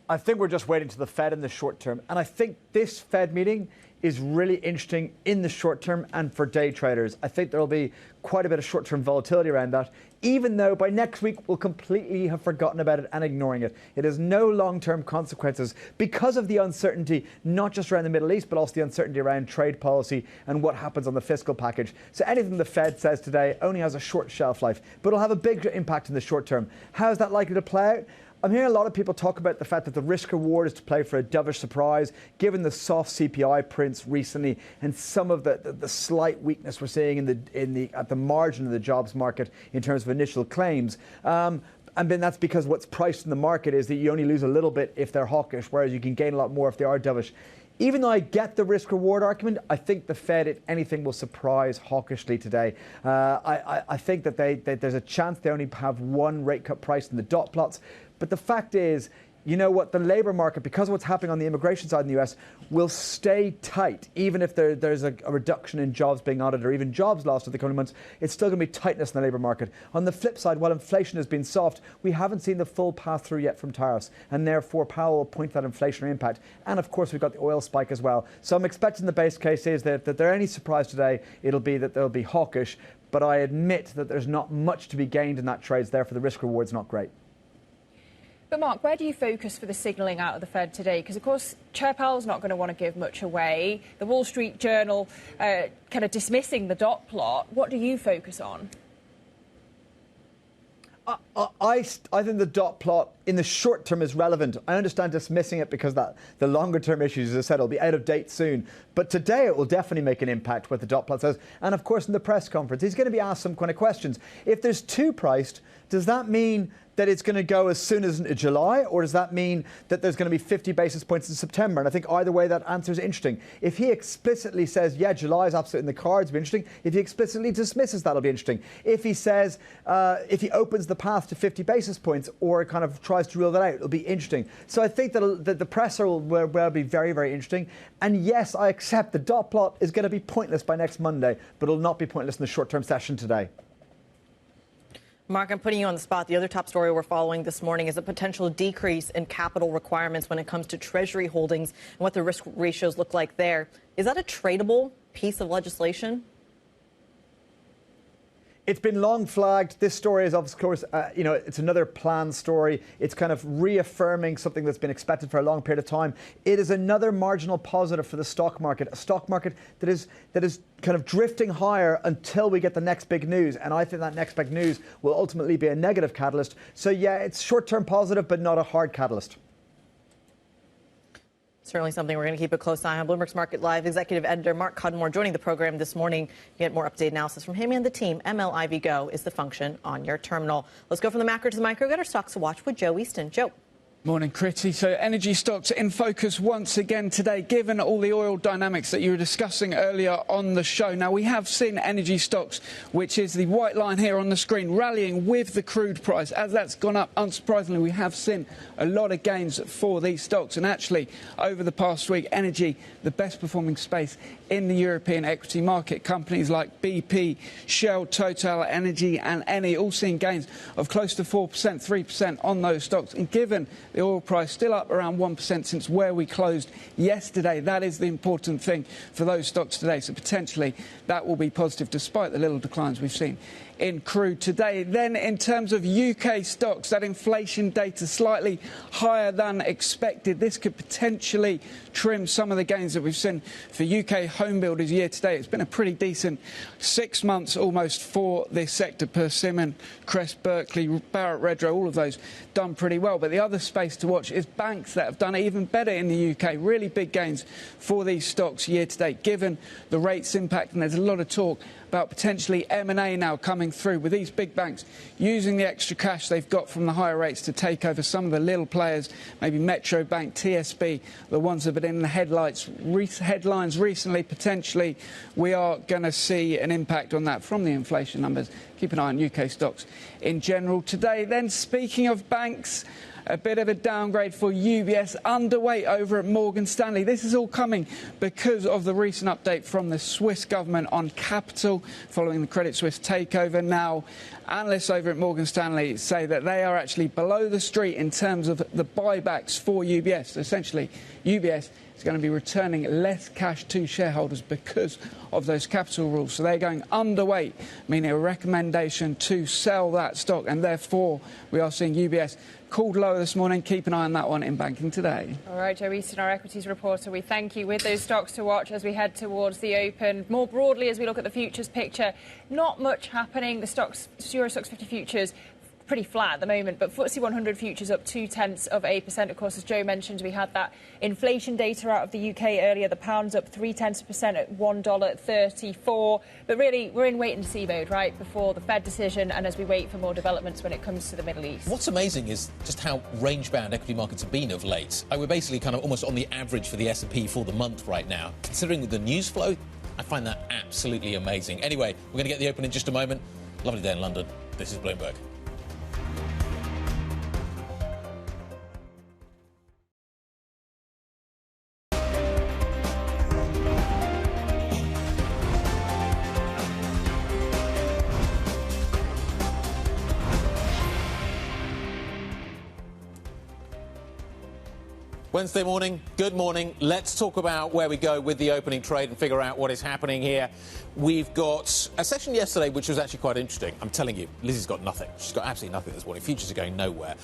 I think we're just waiting to the Fed in the short term. And I think this Fed meeting is really interesting in the short term and for day traders. I think there will be quite a bit of short-term volatility around that, even though by next week we'll completely have forgotten about it and ignoring it. It has no long-term consequences because of the uncertainty, not just around the Middle East, but also the uncertainty around trade policy and what happens on the fiscal package. So anything the Fed says today only has a short shelf life, but it'll have a big impact in the short term. How is that likely to play out? I'm hearing a lot of people talk about the fact that the risk-reward is to play for a dovish surprise, given the soft CPI prints recently and some of the slight weakness we're seeing at the margin of the jobs market in terms of initial claims. And then that's because what's priced in the market is that you only lose a little bit if they're hawkish, whereas you can gain a lot more if they are dovish. Even though I get the risk-reward argument, I think the Fed, if anything, will surprise hawkishly today. I think that there's a chance they only have one rate cut priced in the dot plots. But the fact is, you know what, the labour market, because of what's happening on the immigration side in the US, will stay tight. Even if there's a reduction in jobs being added or even jobs lost in the coming months, it's still going to be tightness in the labour market. On the flip side, while inflation has been soft, we haven't seen the full pass-through yet from tariffs. And therefore, Powell will point to that inflationary impact. And of course, we've got the oil spike as well. So I'm expecting the base case is that there any surprise today, it'll be that they'll be hawkish. But I admit that there's not much to be gained in that trade. Therefore, the risk reward's not great. But Mark, where do you focus for the signalling out of the Fed today? Because, of course, Chair Powell's not going to want to give much away. The Wall Street Journal kind of dismissing the dot plot. What do you focus on? I think the dot plot in the short term is relevant. I understand dismissing it because the longer term issues, as I said, will be out of date soon. But today it will definitely make an impact what the dot plot says. And of course, in the press conference, he's going to be asked some kind of questions. If there's two priced, does that mean that it's going to go as soon as July, or does that mean that there's going to be 50 basis points in September? And I think either way that answer is interesting. If he explicitly says, yeah, July is absolutely in the cards, it'll be interesting. If he explicitly dismisses that, it'll be interesting. If he says, if he opens the path to 50 basis points or kind of tries to rule that out, it'll be interesting. So I think that the presser will be very, very interesting. And yes, I accept the dot plot is going to be pointless by next Monday, but it'll not be pointless in the short-term session today. Mark, I'm putting you on the spot. The other top story we're following this morning is a potential decrease in capital requirements when it comes to Treasury holdings and what the risk ratios look like there. Is that a tradable piece of legislation? It's been long flagged. This story is, of course, it's another planned story. It's kind of reaffirming something that's been expected for a long period of time. It is another marginal positive for the stock market, a stock market that is kind of drifting higher until we get the next big news. And I think that next big news will ultimately be a negative catalyst. So, yeah, it's short-term positive, but not a hard catalyst. Certainly something we're going to keep a close eye on. Bloomberg's Market Live executive editor Mark Cudmore joining the program this morning. You get more updated analysis from him and the team. MLIV Go is the function on your terminal. Let's go from the macro to the micro. Get our stocks to watch with Joe Easton. Joe. Morning, Kriti. So energy stocks in focus once again today, given all the oil dynamics that you were discussing earlier on the show. Now, we have seen energy stocks, which is the white line here on the screen, rallying with the crude price. As that's gone up, unsurprisingly, we have seen a lot of gains for these stocks. And actually, over the past week, energy, the best performing space in the European equity market. Companies like BP, Shell, Total Energy and Eni all seeing gains of close to 4%, 3% on those stocks. And given the oil price still up around 1% since where we closed yesterday, that is the important thing for those stocks today. So potentially that will be positive despite the little declines we've seen in crude today. Then in terms of UK stocks, that inflation data slightly higher than expected. This could potentially trim some of the gains that we've seen for UK home builders year to date. It's been a pretty decent 6 months almost for this sector. Persimmon, Crest, Berkeley, Barrett, Redrow, all of those done pretty well. But the other space to watch is banks that have done even better in the UK. Really big gains for these stocks year to date, given the rates impact. And there's a lot of talk about potentially M&A now coming coming through with these big banks using the extra cash they've got from the higher rates to take over some of the little players, maybe Metro Bank, TSB, the ones that have been in the headlines recently. Potentially, we are going to see an impact on that from the inflation numbers. Keep an eye on UK stocks in general today. Then, speaking of banks, a bit of a downgrade for UBS, underweight over at Morgan Stanley. This is all coming because of the recent update from the Swiss government on capital following the Credit Suisse takeover. Now, analysts over at Morgan Stanley say that they are actually below the street in terms of the buybacks for UBS. So essentially, UBS is going to be returning less cash to shareholders because of those capital rules. So they're going underweight, meaning a recommendation to sell that stock. And therefore, we are seeing UBS called lower this morning. Keep an eye on that one in banking today. All right, Joe Easton, our equities reporter, we thank you. With those stocks to watch as we head towards the open. More broadly, as we look at the futures picture, not much happening. The Euro Stoxx 50 futures pretty flat at the moment, but FTSE 100 futures up 0.2%. Of course, as Joe mentioned, we had that inflation data out of the UK earlier. The pound's up 0.3% at $1.34. But really, we're in wait-and-see mode, right, before the Fed decision and as we wait for more developments when it comes to the Middle East. What's amazing is just how range-bound equity markets have been of late. We're basically kind of almost on the average for the S&P for the month right now. Considering the news flow, I find that absolutely amazing. Anyway, we're going to get the open in just a moment. Lovely day in London. This is Bloomberg. Wednesday morning, good morning. Let's talk about where we go with the opening trade and figure out what is happening here. We've got a session yesterday which was actually quite interesting. I'm telling you, Lizzy's got nothing. She's got absolutely nothing this morning. Futures are going nowhere.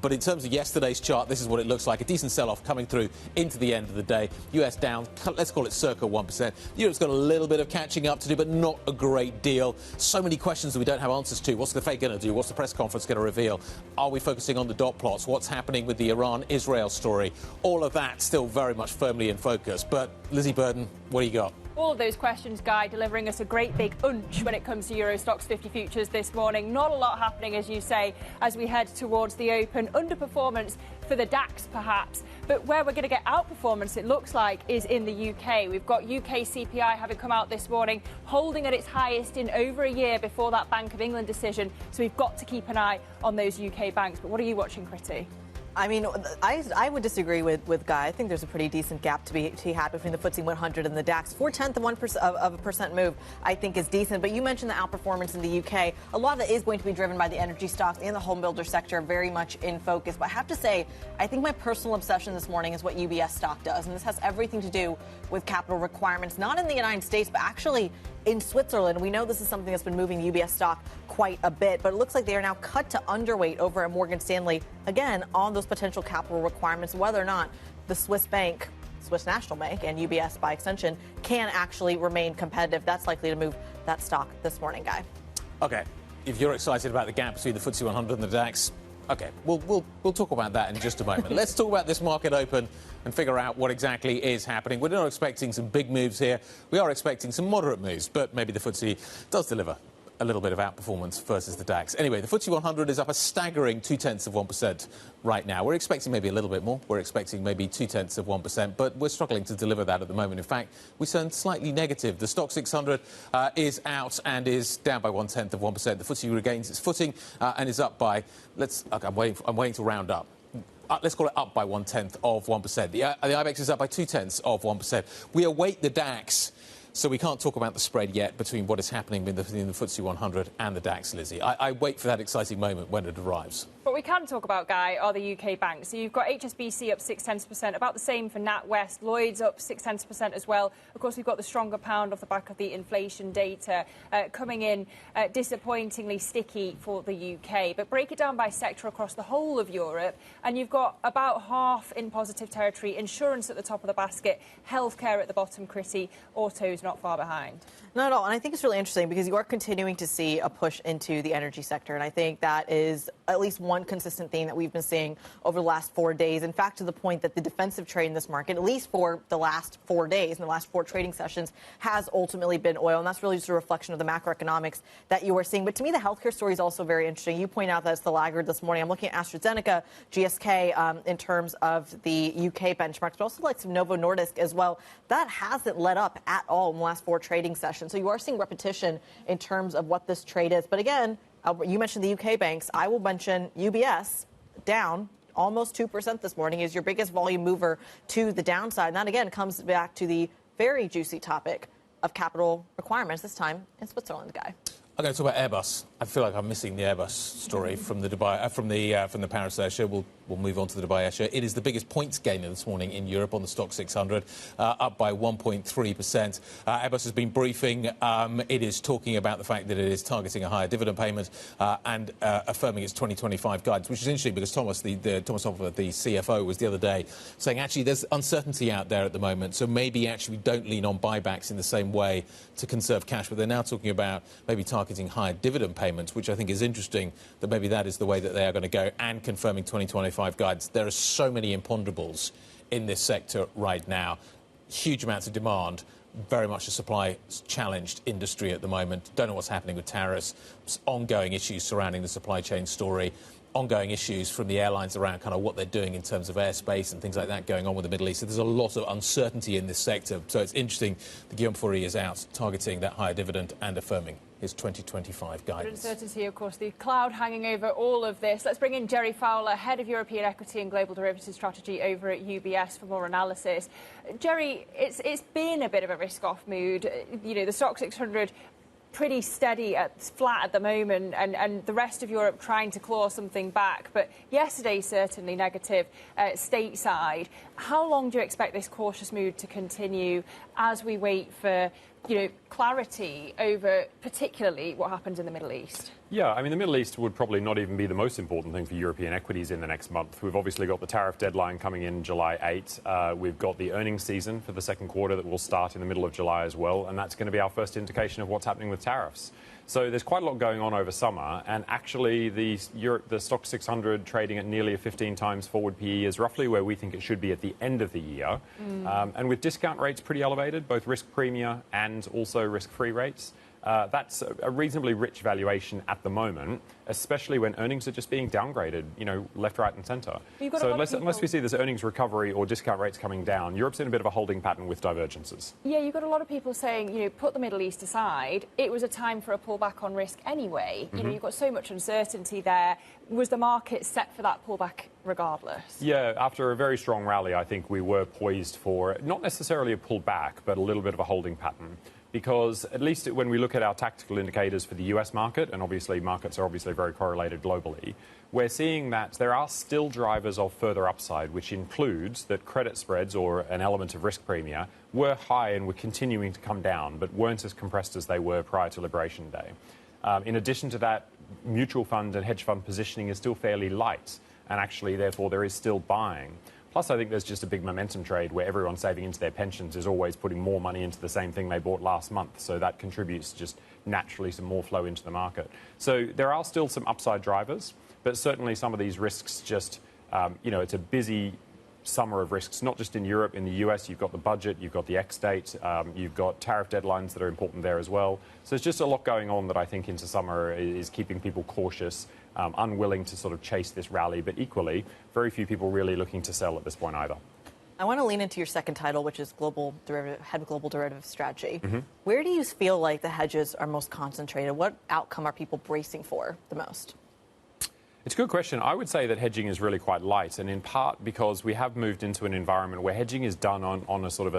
But in terms of yesterday's chart, this is what it looks like. A decent sell-off coming through into the end of the day. US down, let's call it circa 1%. Europe's got a little bit of catching up to do, but not a great deal. So many questions that we don't have answers to. What's the Fed going to do? What's the press conference going to reveal? Are we focusing on the dot plots? What's happening with the Iran-Israel story? All of that still very much firmly in focus. But Lizzy Burden, what do you got? All of those questions, Guy, delivering us a great big unch when it comes to Euro Stoxx 50 futures this morning. Not a lot happening, as you say, as we head towards the open. Underperformance for the DAX, perhaps. But where we're going to get outperformance, it looks like, is in the UK. We've got UK CPI having come out this morning, holding at its highest in over a year before that Bank of England decision. So we've got to keep an eye on those UK banks. But what are you watching, Kriti? I mean, I would disagree with Guy. I think there's a pretty decent gap to be had between the FTSE 100 and the DAX. 0.4% move, I think, is decent. But you mentioned the outperformance in the UK. A lot of it is going to be driven by the energy stocks and the home builder sector, very much in focus. But I have to say, I think my personal obsession this morning is what UBS stock does. And this has everything to do with capital requirements, not in the United States, but actually in Switzerland. We know this is something that's been moving the UBS stock quite a bit, but it looks like they are now cut to underweight over at Morgan Stanley, again, on those potential capital requirements, whether or not the Swiss bank, Swiss National Bank, and UBS by extension, can actually remain competitive. That's likely to move that stock this morning, Guy. Okay, if you're excited about the gap between the FTSE 100 and the DAX, okay, we'll talk about that in just a moment. Let's talk about this market open and figure out what exactly is happening. We're not expecting some big moves here. We are expecting some moderate moves, but maybe the FTSE does deliver a little bit of outperformance versus the DAX. Anyway, the FTSE 100 is up a staggering 0.2% right now. We're expecting maybe a little bit more. We're expecting maybe 0.2%, but we're struggling to deliver that at the moment. In fact, we turn slightly negative. The Stock 600 is out and is down by 0.1%. The FTSE regains its footing and is up by, I'm waiting to round up. Let's call it up by 0.1%. The IBEX is up by 0.2%. We await the DAX. So we can't talk about the spread yet between what is happening in the FTSE 100 and the DAX, Lizzy. I wait for that exciting moment when it arrives. What we can talk about, Guy, are the UK banks. So you've got HSBC up 0.6%, about the same for NatWest. Lloyds up 0.6% as well. Of course, we've got the stronger pound off the back of the inflation data coming in disappointingly sticky for the UK. But break it down by sector across the whole of Europe, and you've got about half in positive territory. Insurance at the top of the basket, healthcare at the bottom, Kriti, autos is not far behind. Not at all. And I think it's really interesting because you are continuing to see a push into the energy sector. And I think that is at least one consistent theme that we've been seeing over the last 4 days. In fact, to the point that the defensive trade in this market, at least for the last 4 days, in the last 4 trading sessions, has ultimately been oil. And that's really just a reflection of the macroeconomics that you are seeing. But to me, the healthcare story is also very interesting. You point out that it's the laggard this morning. I'm looking at AstraZeneca, GSK in terms of the UK benchmarks, but also like some Novo Nordisk as well. That hasn't let up at all in the last 4 trading sessions. So you are seeing repetition in terms of what this trade is. But again, you mentioned the UK banks. I will mention UBS down almost 2% this morning is your biggest volume mover to the downside. And that, again, comes back to the very juicy topic of capital requirements, this time in Switzerland, Guy. I'm going to talk about Airbus. I feel like I'm missing the Airbus story from the Dubai, from the Paris Air Show. We'll move on to the Dubai Air Show. It is the biggest points gainer this morning in Europe on the stock 600, up by 1.3%. Airbus has been briefing. It is talking about the fact that it is targeting a higher dividend payment and affirming its 2025 guidance, which is interesting because Thomas Hoffer, the CFO, was the other day saying actually there's uncertainty out there at the moment, so maybe actually we don't lean on buybacks in the same way to conserve cash. But they're now talking about maybe targeting higher dividend payments, which I think is interesting, that maybe that is the way that they are going to go, and confirming 2025 guidance. There are so many imponderables in this sector right now. Huge amounts of demand, very much a supply-challenged industry at the moment. Don't know what's happening with tariffs, ongoing issues surrounding the supply chain story, ongoing issues from the airlines around kind of what they're doing in terms of airspace and things like that going on with the Middle East. So there's a lot of uncertainty in this sector. So it's interesting that Guillaume Faury is out targeting that higher dividend and affirming his 2025 guidance. Uncertainty, of course, the cloud hanging over all of this. Let's bring in Jerry Fowler, Head of European Equity and Global Derivatives Strategy over at UBS for more analysis. Jerry, it's been a bit of a risk-off mood. You know, the stock 600 pretty steady, flat at the moment, and the rest of Europe trying to claw something back. But yesterday, certainly negative stateside. How long do you expect this cautious mood to continue as we wait for, you know, clarity over particularly what happens in the Middle East? Yeah, I mean, the Middle East would probably not even be the most important thing for European equities in the next month. We've obviously got the tariff deadline coming in July 8. We've got the earnings season for the second quarter that will start in the middle of July as well, and that's going to be our first indication of what's happening with tariffs. So there's quite a lot going on over summer, and actually the stock 600 trading at nearly a 15 times forward PE is roughly where we think it should be at the end of the year. And with discount rates pretty elevated, both risk premia and also risk-free rates, that's a reasonably rich valuation at the moment, especially when earnings are just being downgraded, you know, left, right and centre. So unless we see this earnings recovery or discount rates coming down, Europe's in a bit of a holding pattern with divergences. Yeah, you've got a lot of people saying, you know, put the Middle East aside, it was a time for a pullback on risk anyway. You know, you've got so much uncertainty there. Was the market set for that pullback regardless? Yeah, after a very strong rally, I think we were poised for not necessarily a pullback, but a little bit of a holding pattern. Because at least when we look at our tactical indicators for the US market, and obviously markets are obviously very correlated globally, we're seeing that there are still drivers of further upside, which includes that credit spreads or an element of risk premia were high and were continuing to come down, but weren't as compressed as they were prior to Liberation Day. In addition to that, mutual fund and hedge fund positioning is still fairly light, and actually, therefore, there is still buying. Plus, I think there's just a big momentum trade where everyone saving into their pensions is always putting more money into the same thing they bought last month. So that contributes just naturally some more flow into the market. So there are still some upside drivers, but certainly some of these risks just, you know, it's a busy summer of risks, not just in Europe. In the US, you've got the budget, you've got the ex-date, you've got tariff deadlines that are important there as well. So there's just a lot going on that I think into summer is keeping people cautious, unwilling to sort of chase this rally, but equally, very few people really looking to sell at this point either. I want to lean into your second title, which is Head of Global Derivative Strategy. Where do you feel like the hedges are most concentrated? What outcome are people bracing for the most? It's a good question. I would say that hedging is really quite light, and in part because we have moved into an environment where hedging is done on a sort of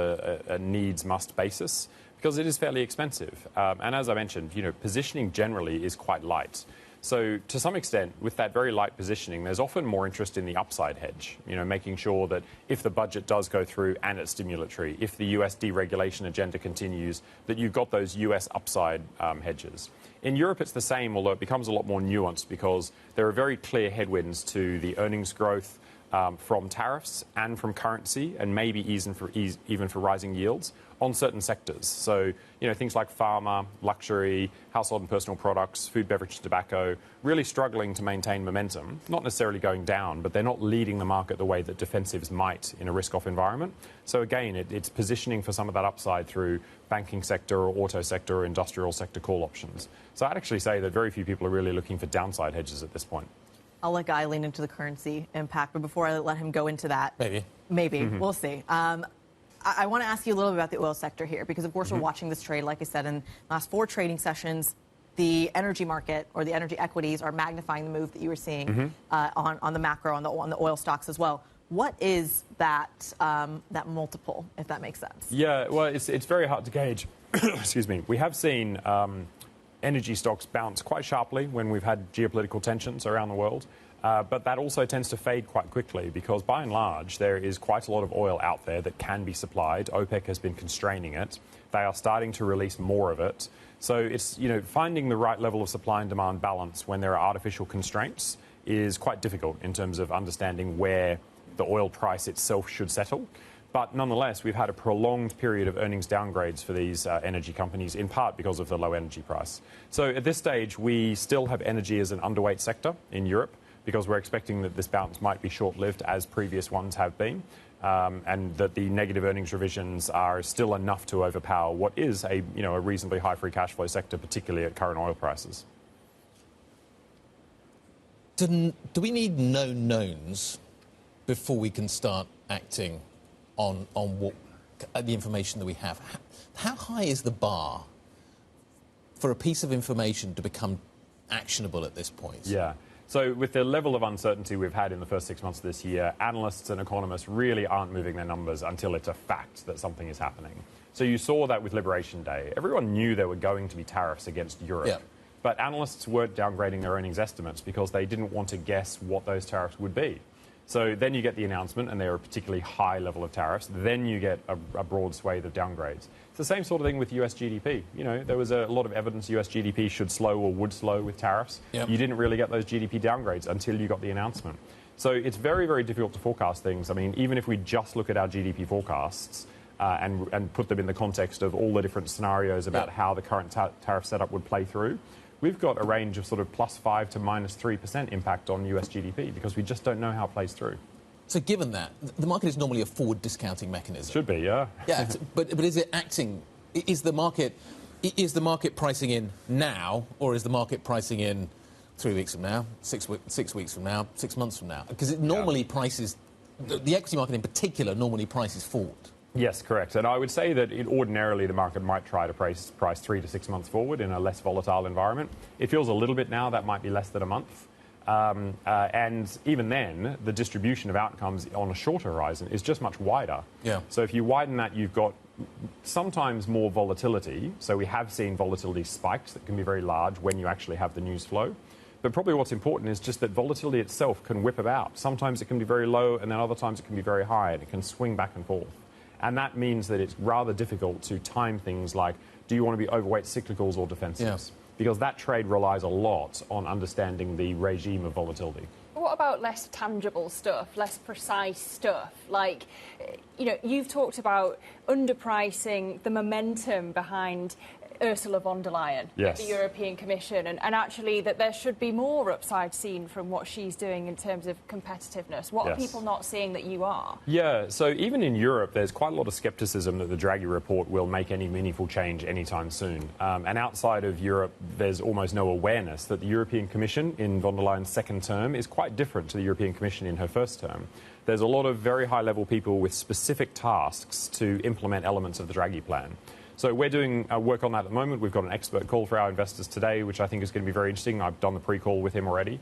a needs-must basis, because it is fairly expensive. And as I mentioned, you know, positioning generally is quite light. So to some extent, with that very light positioning, there's often more interest in the upside hedge, you know, making sure that if the budget does go through and it's stimulatory, if the US deregulation agenda continues, that you've got those US upside hedges. In Europe, it's the same, although it becomes a lot more nuanced because there are very clear headwinds to the earnings growth, from tariffs and from currency, and maybe even for rising yields on certain sectors. So, things like pharma, luxury, household and personal products, food, beverage, tobacco, really struggling to maintain momentum, not necessarily going down, but they're not leading the market the way that defensives might in a risk-off environment. So again, it's positioning for some of that upside through banking sector or auto sector or industrial sector call options. So I'd actually say that very few people are really looking for downside hedges at this point. I'll let Guy lean into the currency impact, but before I let him go into that, maybe we'll see. I want to ask you a little bit about the oil sector here, because of course we're watching this trade. Like I said, in the last 4 trading sessions, the energy market or the energy equities are magnifying the move that you were seeing on the macro, on the oil stocks as well. What is that that multiple, if that makes sense? Yeah, well, it's very hard to gauge. Excuse me. We have seen energy stocks bounce quite sharply when we've had geopolitical tensions around the world. But that also tends to fade quite quickly because, by and large, there is quite a lot of oil out there that can be supplied. OPEC has been constraining it. They are starting to release more of it. So it's, finding the right level of supply and demand balance when there are artificial constraints is quite difficult in terms of understanding where the oil price itself should settle. But nonetheless, we've had a prolonged period of earnings downgrades for these energy companies, in part because of the low energy price. So at this stage, we still have energy as an underweight sector in Europe, because we're expecting that this bounce might be short-lived as previous ones have been, and that the negative earnings revisions are still enough to overpower what is a reasonably high free cash flow sector, particularly at current oil prices. Do we need known knowns before we can start acting on what the information that we have? How high is the bar for a piece of information to become actionable at this point? Yeah. So with the level of uncertainty we've had in the first 6 months of this year, analysts and economists really aren't moving their numbers until it's a fact that something is happening. So you saw that with Liberation Day. Everyone knew there were going to be tariffs against Europe. Yeah. But analysts weren't downgrading their earnings estimates because they didn't want to guess what those tariffs would be. So then you get the announcement, and they're a particularly high level of tariffs. Then you get a broad swathe of downgrades. It's the same sort of thing with US GDP. There was a lot of evidence US GDP should slow or would slow with tariffs. Yep. You didn't really get those GDP downgrades until you got the announcement. So it's very, very difficult to forecast things. I mean, even if we just look at our GDP forecasts and put them in the context of all the different scenarios about how the current tariff setup would play through, we've got a range of sort of +5% to -3% impact on US GDP because we just don't know how it plays through. So given that, the market is normally a forward discounting mechanism. Should be, yeah. Yeah, but is it acting? Is the market pricing in now, or is the market pricing in 3 weeks from now, 6 weeks from now, 6 months from now? Because it normally prices, the equity market in particular normally prices forward. Yes, correct. And I would say that ordinarily the market might try to price 3 to 6 months forward in a less volatile environment. It feels a little bit now that might be less than a month. And even then, the distribution of outcomes on a shorter horizon is just much wider. Yeah. So if you widen that, you've got sometimes more volatility. So we have seen volatility spikes that can be very large when you actually have the news flow. But probably what's important is just that volatility itself can whip about. Sometimes it can be very low, and then other times it can be very high, and it can swing back and forth. And that means that it's rather difficult to time things like, do you want to be overweight cyclicals or defensives? Yeah. Because that trade relies a lot on understanding the regime of volatility. What about less tangible stuff, less precise stuff? Like, you've talked about underpricing the momentum behind Ursula von der Leyen at the European Commission, and actually that there should be more upside seen from what she's doing in terms of competitiveness. What are people not seeing that you are? Yeah, so even in Europe, there's quite a lot of scepticism that the Draghi report will make any meaningful change anytime soon. And outside of Europe, there's almost no awareness that the European Commission in von der Leyen's second term is quite different to the European Commission in her first term. There's a lot of very high-level people with specific tasks to implement elements of the Draghi plan. So we're doing work on that at the moment. We've got an expert call for our investors today, which I think is going to be very interesting. I've done the pre-call with him already.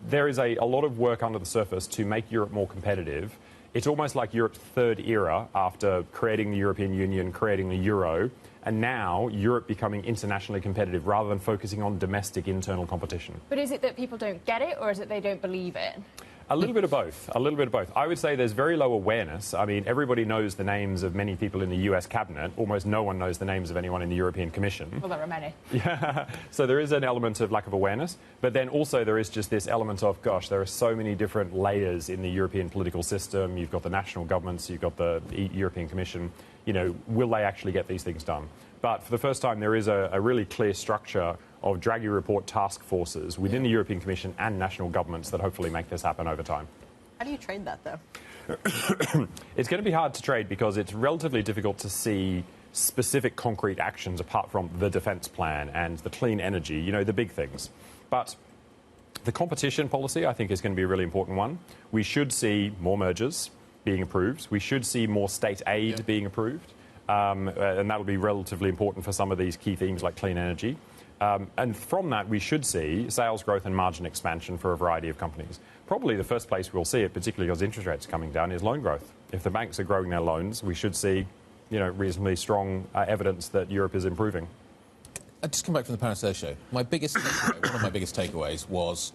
There is a lot of work under the surface to make Europe more competitive. It's almost like Europe's third era after creating the European Union, creating the euro, and now Europe becoming internationally competitive rather than focusing on domestic internal competition. But is it that people don't get it, or is it they don't believe it? A little bit of both. A little bit of both. I would say there's very low awareness. I mean, everybody knows the names of many people in the US cabinet. Almost no one knows the names of anyone in the European Commission. Well, there are many. Yeah. So there is an element of lack of awareness. But then also there is just this element of, gosh, there are so many different layers in the European political system. You've got the national governments, you've got the European Commission. You know, will they actually get these things done? But for the first time, there is a really clear structure of Draghi report task forces within the European Commission and national governments that hopefully make this happen over time. How do you trade that, though? It's going to be hard to trade because it's relatively difficult to see specific concrete actions apart from the defence plan and the clean energy, you know, the big things. But the competition policy, I think, is going to be a really important one. We should see more mergers being approved. We should see more state aid being approved. And that'll be relatively important for some of these key themes like clean energy. And from that, we should see sales growth and margin expansion for a variety of companies. Probably the first place we'll see it, particularly because interest rates are coming down, is loan growth. If the banks are growing their loans, we should see, you know, reasonably strong evidence that Europe is improving. I just come back from the Paris Air Show. My biggest takeaway, one of my biggest takeaways was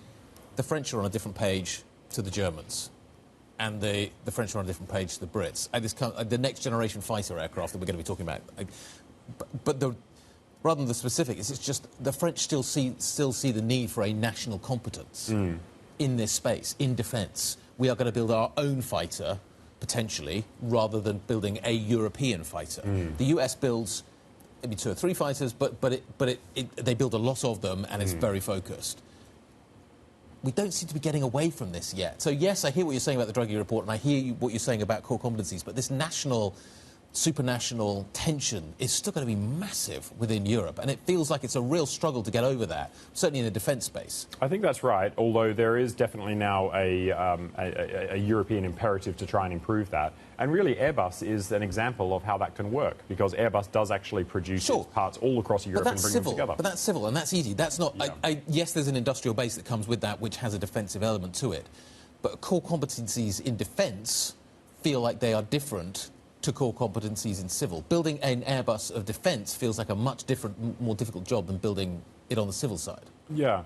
the French are on a different page to the Germans. And the French are on a different page to the Brits. And this the next generation fighter aircraft that we're going to be talking about. But rather than the specifics, it's just the French still see the need for a national competence in this space, in defence. We are going to build our own fighter, potentially, rather than building a European fighter. The US builds maybe 2 or 3 fighters, but they build a lot of them, and it's very focused. We don't seem to be getting away from this yet. So, yes, I hear what you're saying about the Draghi report, and I hear what you're saying about core competencies, but this national, supranational tension is still going to be massive within Europe, and it feels like it's a real struggle to get over that, certainly in the defence space. I think that's right, although there is definitely now a European imperative to try and improve that. And really, Airbus is an example of how that can work, because Airbus does actually produce its parts all across Europe and bring them together. But that's civil, and that's easy. That's not... Yeah. Yes, there's an industrial base that comes with that, which has a defensive element to it. But core competencies in defence feel like they are different to core competencies in civil. Building an Airbus of defence feels like a much different, more difficult job than building it on the civil side. Yeah.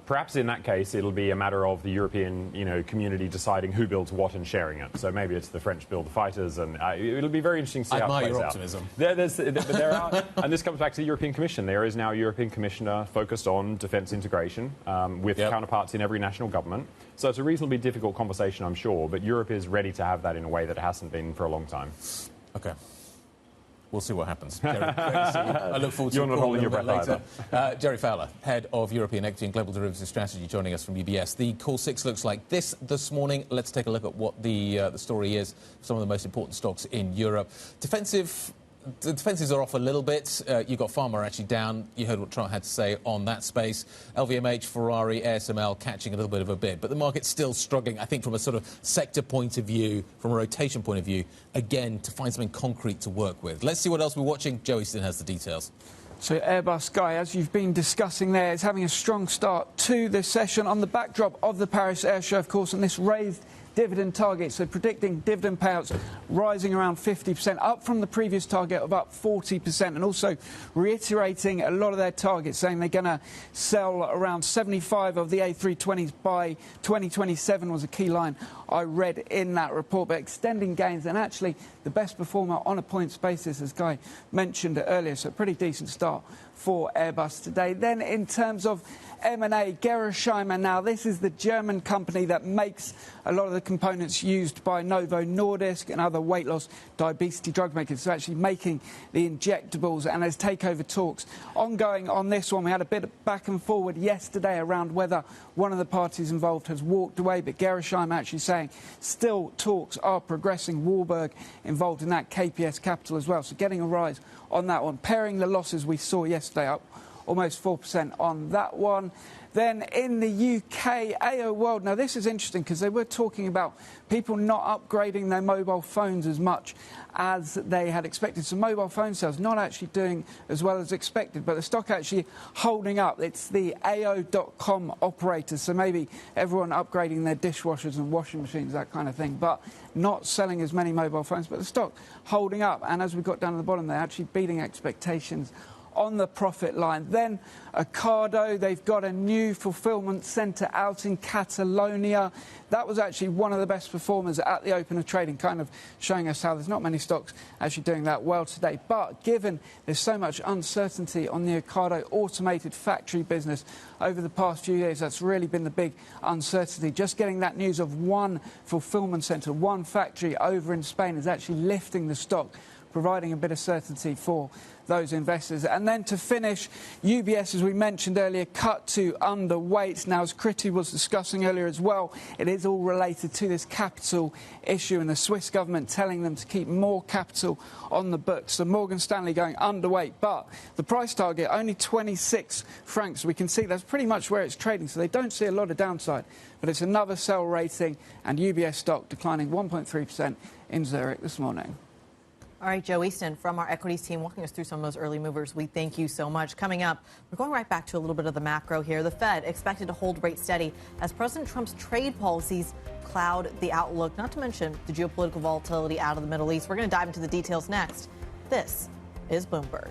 Perhaps in that case, it'll be a matter of the European, community deciding who builds what and sharing it. So maybe it's the French build the fighters, and it'll be very interesting to see how it plays your out. optimism. There are, and this comes back to the European Commission. There is now a European Commissioner focused on defence integration with counterparts in every national government. So it's a reasonably difficult conversation, I'm sure, but Europe is ready to have that in a way that it hasn't been for a long time. OK. We'll see what happens. Jerry, great to see you. I look forward to You're not holding your breath later. Jerry Fowler, Head of European Equity and Global Derivatives Strategy, joining us from UBS. The Core 6 looks like this morning. Let's take a look at what the story is for some of the most important stocks in Europe. The defences are off a little bit. You've got Pharma actually down. You heard what Trump had to say on that space. LVMH, Ferrari, ASML catching a little bit of a bid. But the market's still struggling, I think, from a sort of sector point of view, from a rotation point of view, again, to find something concrete to work with. Let's see what else we're watching. Joe Easton has the details. So Airbus, Guy, as you've been discussing there, is having a strong start to this session on the backdrop of the Paris Air Show, of course, and this raised dividend target, so predicting dividend payouts rising around 50%, up from the previous target of up 40%, and also reiterating a lot of their targets, saying they're going to sell around 75 of the A320s by 2027 was a key line I read in that report, but extending gains, and actually the best performer on a points basis, as Guy mentioned earlier, so a pretty decent start for Airbus today. Then in terms of M&A, Gerresheimer now, this is the German company that makes a lot of the components used by Novo Nordisk and other weight loss diabetes drug makers. So actually making the injectables, and there's takeover talks ongoing on this one. We had a bit of back and forward yesterday around whether one of the parties involved has walked away, but Gerresheimer actually saying still talks are progressing. Warburg involved in that, KPS Capital as well. So getting a rise on that one, pairing the losses we saw yesterday up almost 4% on that one. Then in the UK, AO World. Now, this is interesting because they were talking about people not upgrading their mobile phones as much as they had expected. So mobile phone sales not actually doing as well as expected, but the stock actually holding up. It's the AO.com operators, so maybe everyone upgrading their dishwashers and washing machines, that kind of thing, but not selling as many mobile phones. But the stock holding up, and as we got down to the bottom, they're actually beating expectations on the profit line. Then Ocado, they've got a new fulfillment centre out in Catalonia. That was actually one of the best performers at the open of trading, kind of showing us how there's not many stocks actually doing that well today. But given there's so much uncertainty on the Ocado automated factory business over the past few years, that's really been the big uncertainty. Just getting that news of one fulfillment centre, one factory over in Spain is actually lifting the stock, providing a bit of certainty for those investors. And then to finish, UBS, as we mentioned earlier, cut to underweight. Now, as Kriti was discussing earlier as well, it is all related to this capital issue and the Swiss government telling them to keep more capital on the books. So Morgan Stanley going underweight, but the price target only 26 francs. We can see that's pretty much where it's trading, so they don't see a lot of downside. But it's another sell rating, and UBS stock declining 1.3% in Zurich this morning. All right, Joe Easton from our equities team walking us through some of those early movers. We thank you so much. Coming up, we're going right back to a little bit of the macro here. The Fed expected to hold rates steady as President Trump's trade policies cloud the outlook, not to mention the geopolitical volatility out of the Middle East. We're going to dive into the details next. This is Bloomberg.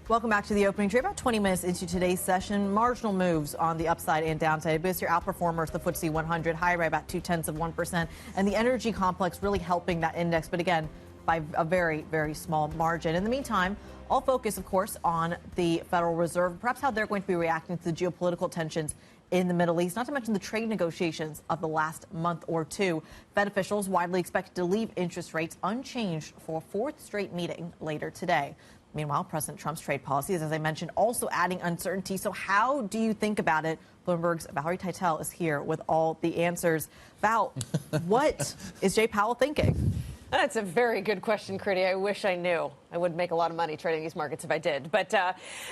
Welcome back to the opening trade. About 20 minutes into today's session, marginal moves on the upside and downside. Boost your outperformers, the FTSE 100, higher by about 0.2%, and the energy complex really helping that index, but again, by a very, very small margin. In the meantime, all focus, of course, on the Federal Reserve, perhaps how they're going to be reacting to the geopolitical tensions in the Middle East, not to mention the trade negotiations of the last month or two. Fed officials widely expected to leave interest rates unchanged for a fourth straight meeting later today. Meanwhile, President Trump's trade policies, as I mentioned, also adding uncertainty. So how do you think about it? Bloomberg's Valerie Teitel is here with all the answers. Val, what is Jay Powell thinking? That's a very good question, Kriti. I wish I knew. I would make a lot of money trading these markets if I did. But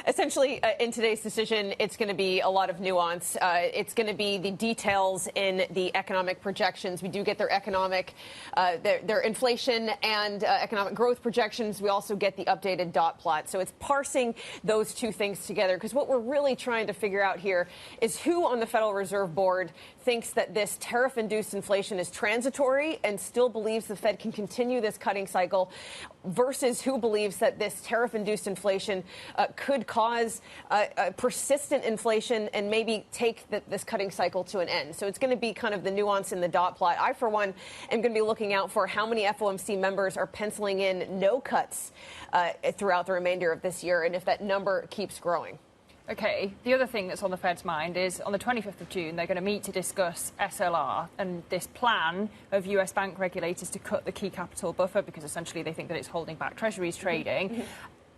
essentially, in today's decision, it's going to be a lot of nuance. It's going to be the details in the economic projections. We do get their their inflation and economic growth projections. We also get the updated dot plot. So it's parsing those two things together, because what we're really trying to figure out here is who on the Federal Reserve Board thinks that this tariff-induced inflation is transitory and still believes the Fed can continue this cutting cycle, versus who believes that this tariff-induced inflation could cause persistent inflation and maybe take this cutting cycle to an end. So it's going to be kind of the nuance in the dot plot. I, for one, am going to be looking out for how many FOMC members are penciling in no cuts throughout the remainder of this year, and if that number keeps growing. OK, the other thing that's on the Fed's mind is on the 25th of June, they're going to meet to discuss SLR and this plan of US bank regulators to cut the key capital buffer, because essentially they think that it's holding back Treasuries trading.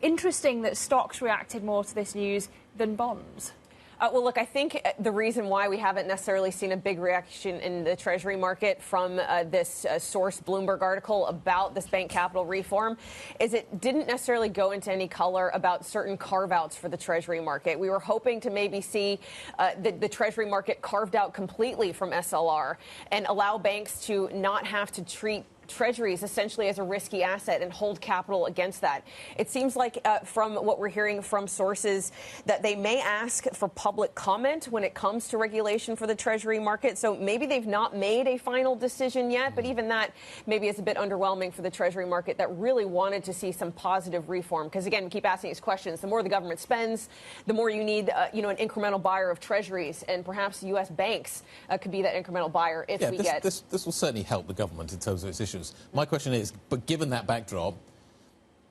Interesting that stocks reacted more to this news than bonds. Well, look, I think the reason why we haven't necessarily seen a big reaction in the Treasury market from this source Bloomberg article about this bank capital reform is it didn't necessarily go into any color about certain carve-outs for the Treasury market. We were hoping to maybe see the Treasury market carved out completely from SLR and allow banks to not have to treat Treasuries essentially as a risky asset and hold capital against that. It seems like from what we're hearing from sources that they may ask for public comment when it comes to regulation for the Treasury market. So maybe they've not made a final decision yet, but even that maybe is a bit underwhelming for the Treasury market that really wanted to see some positive reform. Because again, we keep asking these questions. The more the government spends, the more you need an incremental buyer of Treasuries, and perhaps U.S. banks could be that incremental buyer if we get. This will certainly help the government in terms of its issues. My question is, but given that backdrop,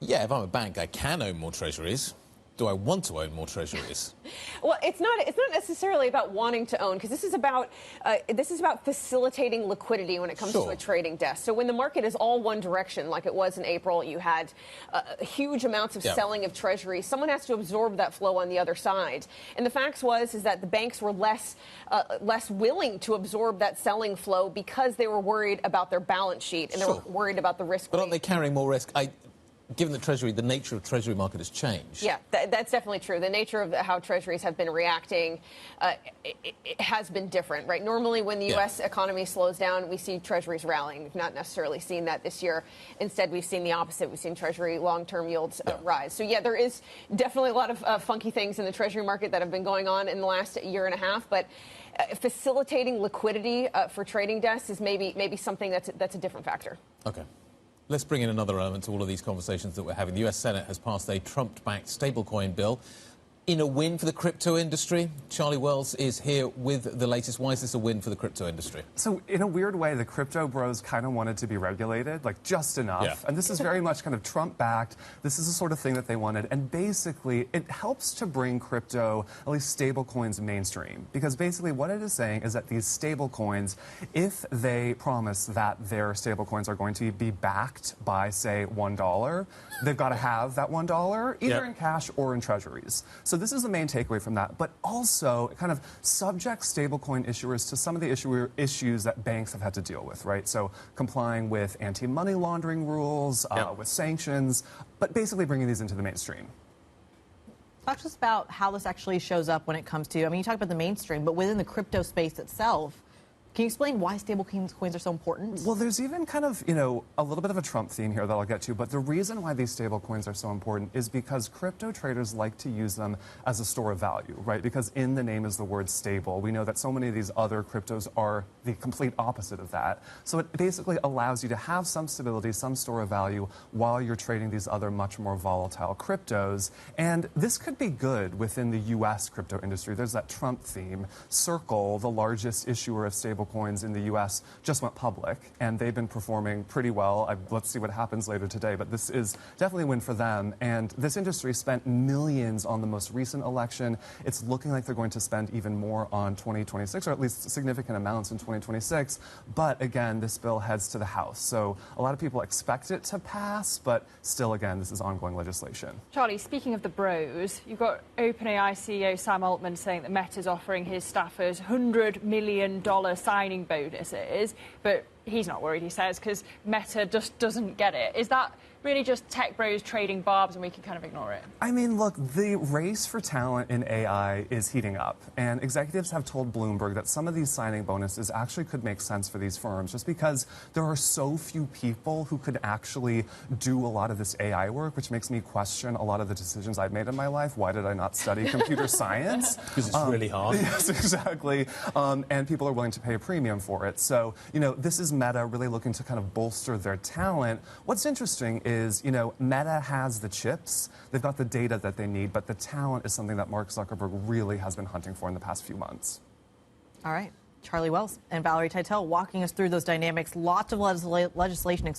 yeah, if I'm a bank, I can own more treasuries. Do I want to own more treasuries? Well, it's not necessarily about wanting to own, because this is about facilitating liquidity when it comes to a trading desk. So when the market is all one direction, like it was in April, you had huge amounts of selling of treasuries. Someone has to absorb that flow on the other side. And the fact is that the banks were less willing to absorb that selling flow because they were worried about their balance sheet and they were worried about the risk. But aren't they carrying more risk? given the nature of Treasury market has changed. Yeah, that's definitely true. The nature of how Treasuries have been reacting it has been different, right? Normally, when the U.S. economy slows down, we see Treasuries rallying. We've not necessarily seen that this year. Instead, we've seen the opposite. We've seen Treasury long-term yields rise. So, yeah, there is definitely a lot of funky things in the Treasury market that have been going on in the last year and a half, but facilitating liquidity for trading desks is maybe something that's a different factor. Okay. Let's bring in another element to all of these conversations that we're having. The U.S. Senate has passed a Trump-backed stablecoin bill in a win for the crypto industry. Charlie Wells is here with the latest. Why is this a win for the crypto industry? So in a weird way, the crypto bros kind of wanted to be regulated, like just enough. Yeah. And this is very much kind of Trump-backed. This is the sort of thing that they wanted. And basically, it helps to bring crypto, at least stable coins, mainstream. Because basically what it is saying is that these stable coins, if they promise that their stable coins are going to be backed by, say, $1, they've got to have that $1 either in cash or in treasuries. So this is the main takeaway from that, but also it kind of subjects stablecoin issuers to some of the issues that banks have had to deal with, right? So complying with anti-money laundering rules, with sanctions, but basically bringing these into the mainstream. Talk to us about how this actually shows up when it comes to, I mean, you talk about the mainstream, but within the crypto space itself, can you explain why stablecoins are so important? Well, there's even kind of, a little bit of a Trump theme here that I'll get to, but the reason why these stablecoins are so important is because crypto traders like to use them as a store of value, right? Because in the name is the word stable. We know that so many of these other cryptos are the complete opposite of that. So it basically allows you to have some stability, some store of value while you're trading these other much more volatile cryptos. And this could be good within the U.S. crypto industry. There's that Trump theme. Circle, the largest issuer of stablecoins in the U.S., just went public, and they've been performing pretty well. Let's see what happens later today, but this is definitely a win for them. And this industry spent millions on the most recent election. It's looking like they're going to spend even more on 2026, or at least significant amounts in 2026. But again, this bill heads to the House, so a lot of people expect it to pass, but still, again, this is ongoing legislation. Charlie, speaking of the bros, you've got OpenAI CEO Sam Altman saying that Meta's offering his staffers $100 million signing bonuses, but he's not worried, he says, because Meta just doesn't get it. Is that really just tech bros trading barbs and we can kind of ignore it? I mean, look, the race for talent in AI is heating up, and executives have told Bloomberg that some of these signing bonuses actually could make sense for these firms just because there are so few people who could actually do a lot of this AI work, which makes me question a lot of the decisions I've made in my life. Why did I not study computer science? Because it's really hard. Yes, exactly. And people are willing to pay a premium for it. So, this is Meta really looking to kind of bolster their talent. What's interesting is, Meta has the chips, they've got the data that they need, but the talent is something that Mark Zuckerberg really has been hunting for in the past few months. All right. Charlie Wells and Valerie Titel walking us through those dynamics. Lots of legislation,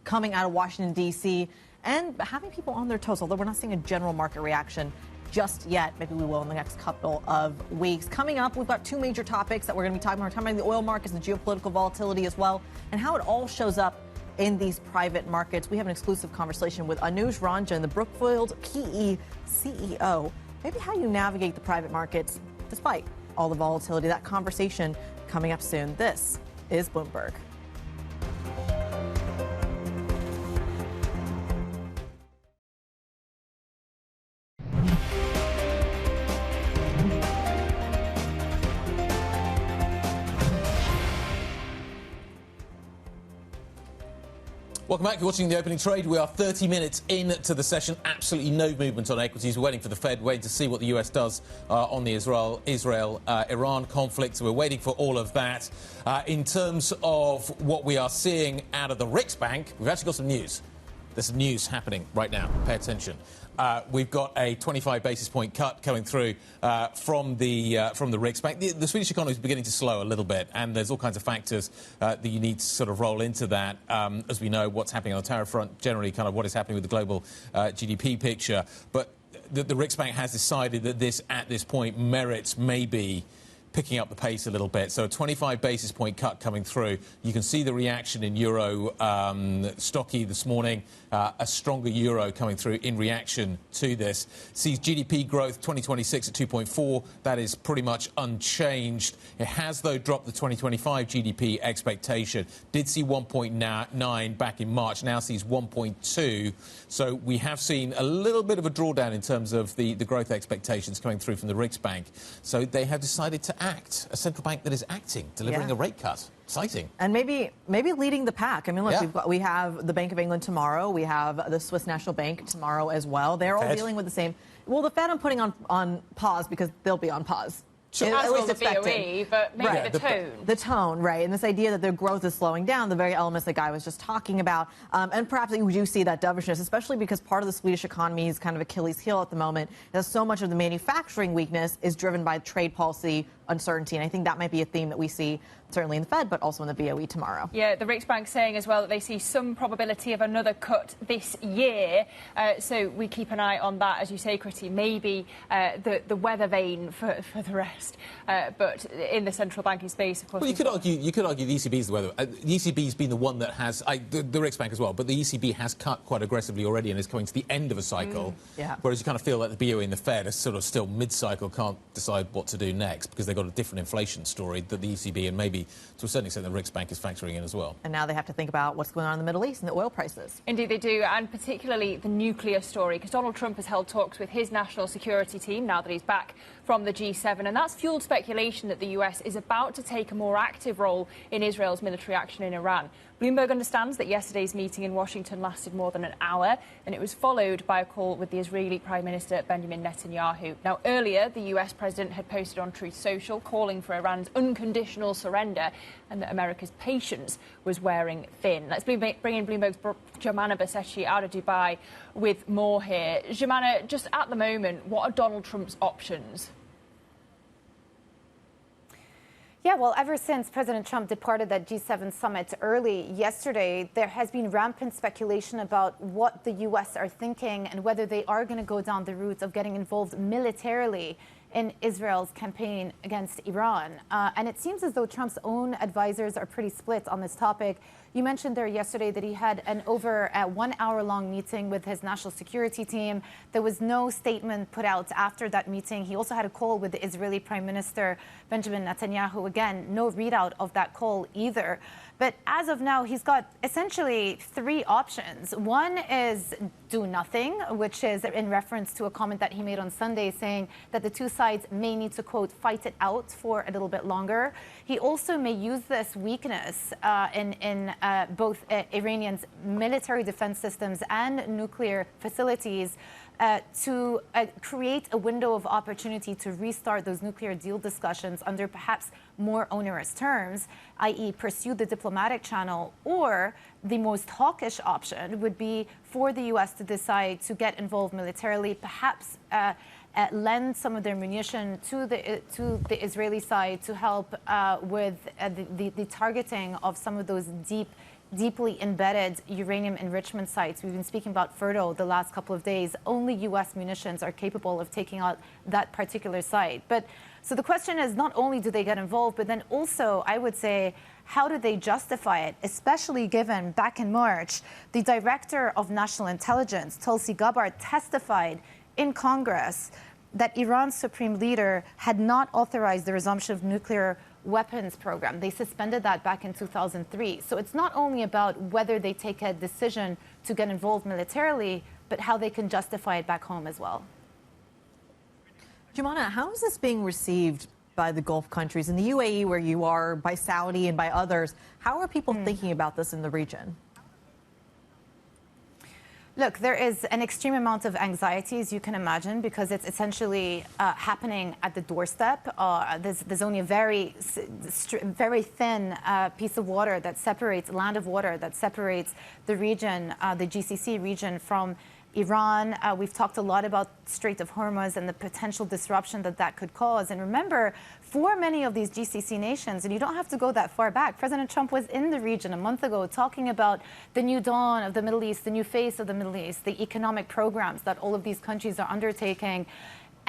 coming out of Washington, D.C., and having people on their toes, although we're not seeing a general market reaction just yet. Maybe we will in the next couple of weeks. Coming up, we've got two major topics that we're going to be talking about. We're talking about the oil markets, the geopolitical volatility as well, and how it all shows up in these private markets. We have an exclusive conversation with Anuj, Ranjan, the Brookfield PE CEO. Maybe how you navigate the private markets despite all the volatility. That conversation coming up soon. This is Bloomberg. Welcome back. You're watching the opening trade. We are 30 minutes into the session. Absolutely no movement on equities. We're waiting for the Fed, waiting to see what the US does on the Israel-Iran conflict. So we're waiting for all of that. In terms of what we are seeing out of the Riksbank, we've actually got some news. There's some news happening right now. Pay attention. We've got a 25 basis point cut coming through from the Riksbank. The Swedish economy is beginning to slow a little bit, and there's all kinds of factors that you need to sort of roll into that. As we know, what's happening on the tariff front, generally kind of what is happening with the global GDP picture. But the Riksbank has decided that this, at this point, merits maybe picking up the pace a little bit. So a 25 basis point cut coming through. You can see the reaction in euro stocky this morning. A stronger euro coming through in reaction to this. Sees GDP growth 2026 at 2.4. That is pretty much unchanged. It has, though, dropped the 2025 GDP expectation. Did see 1.9 back in March, now sees 1.2. So we have seen a little bit of a drawdown in terms of the growth expectations coming through from the Riksbank. So they have decided to act, a central bank that is acting, delivering a rate cut. Exciting. And maybe leading the pack. I mean, look, we have the Bank of England tomorrow. We have the Swiss National Bank tomorrow as well. They're all dealing with the same. Well, the Fed I'm putting on pause because they'll be on pause. Sure. As will the BOE, but maybe the tone. The tone, right. And this idea that their growth is slowing down, the very elements that Guy was just talking about. And perhaps we do see that dovishness, especially because part of the Swedish economy is kind of Achilles heel at the moment. That so much of the manufacturing weakness is driven by trade policy uncertainty. And I think that might be a theme that we see certainly in the Fed, but also in the BOE tomorrow. Yeah, the Riksbank saying as well that they see some probability of another cut this year. So we keep an eye on that, as you say, Kriti. Maybe the weather vane for the rest. But in the central banking space, of course. Well, you could argue the ECB is the weather. The ECB has been the one that has the Riksbank as well, but the ECB has cut quite aggressively already and is coming to the end of a cycle. Whereas you kind of feel like the BOE and the Fed are sort of still mid-cycle, can't decide what to do next because they've got a different inflation story that the ECB and maybe to a certain extent the Riksbank is factoring in as well. And now they have to think about what's going on in the Middle East and the oil prices. Indeed they do, and particularly the nuclear story, because Donald Trump has held talks with his national security team now that he's back from the G7, and that's fueled speculation that the US is about to take a more active role in Israel's military action in Iran. Bloomberg understands that yesterday's meeting in Washington lasted more than an hour, and it was followed by a call with the Israeli Prime Minister Benjamin Netanyahu. Now, earlier, the US president had posted on Truth Social calling for Iran's unconditional surrender and that America's patience was wearing thin. Let's bring in Bloomberg's Jomana Basechi out of Dubai with more here. Jomana, just at the moment, what are Donald Trump's options? Yeah, well, ever since President Trump departed that G7 summit early yesterday, there has been rampant speculation about what the U.S. are thinking and whether they are going to go down the route of getting involved militarily in Israel's campaign against Iran. And it seems as though Trump's own advisors are pretty split on this topic. You mentioned there yesterday that he had an over 1 hour long meeting with his national security team. There was no statement put out after that meeting. He also had a call with the Israeli Prime Minister Benjamin Netanyahu. Again, no readout of that call either. But as of now, he's got essentially three options. One is do nothing, which is in reference to a comment that he made on Sunday saying that the two sides may need to, quote, fight it out for a little bit longer. He also may use this weakness in both Iranians' military defense systems and nuclear facilities to create a window of opportunity to restart those nuclear deal discussions under perhaps more onerous terms, i.e. pursue the diplomatic channel, or the most hawkish option would be for the U.S. to decide to get involved militarily, perhaps lend some of their munition to the Israeli side to help with the targeting of some of those deeply embedded uranium enrichment sites. We've been speaking about Fertile the last couple of days. Only U.S. munitions are capable of taking out that particular site. But so the question is, not only do they get involved, but then also, I would say, how do they justify it, especially given back in March, the Director of National Intelligence, Tulsi Gabbard, testified in Congress that Iran's supreme leader had not authorized the resumption of nuclear weapons program. They suspended that back in 2003. So it's not only about whether they take a decision to get involved militarily, but how they can justify it back home as well. Jomana, how is this being received by the Gulf countries, in the UAE where you are, by Saudi and by others? How are people thinking about this in the region? Look, there is an extreme amount of anxiety, as you can imagine, because it's essentially happening at the doorstep. There's only a very thin piece of water that separates, land of water that separates the region, the GCC region, from Iran. We've talked a lot about Strait of Hormuz and the potential disruption that could cause. And remember, for many of these GCC nations, and you don't have to go that far back, President Trump was in the region a month ago talking about the new dawn of the Middle East, the new face of the Middle East, the economic programs that all of these countries are undertaking.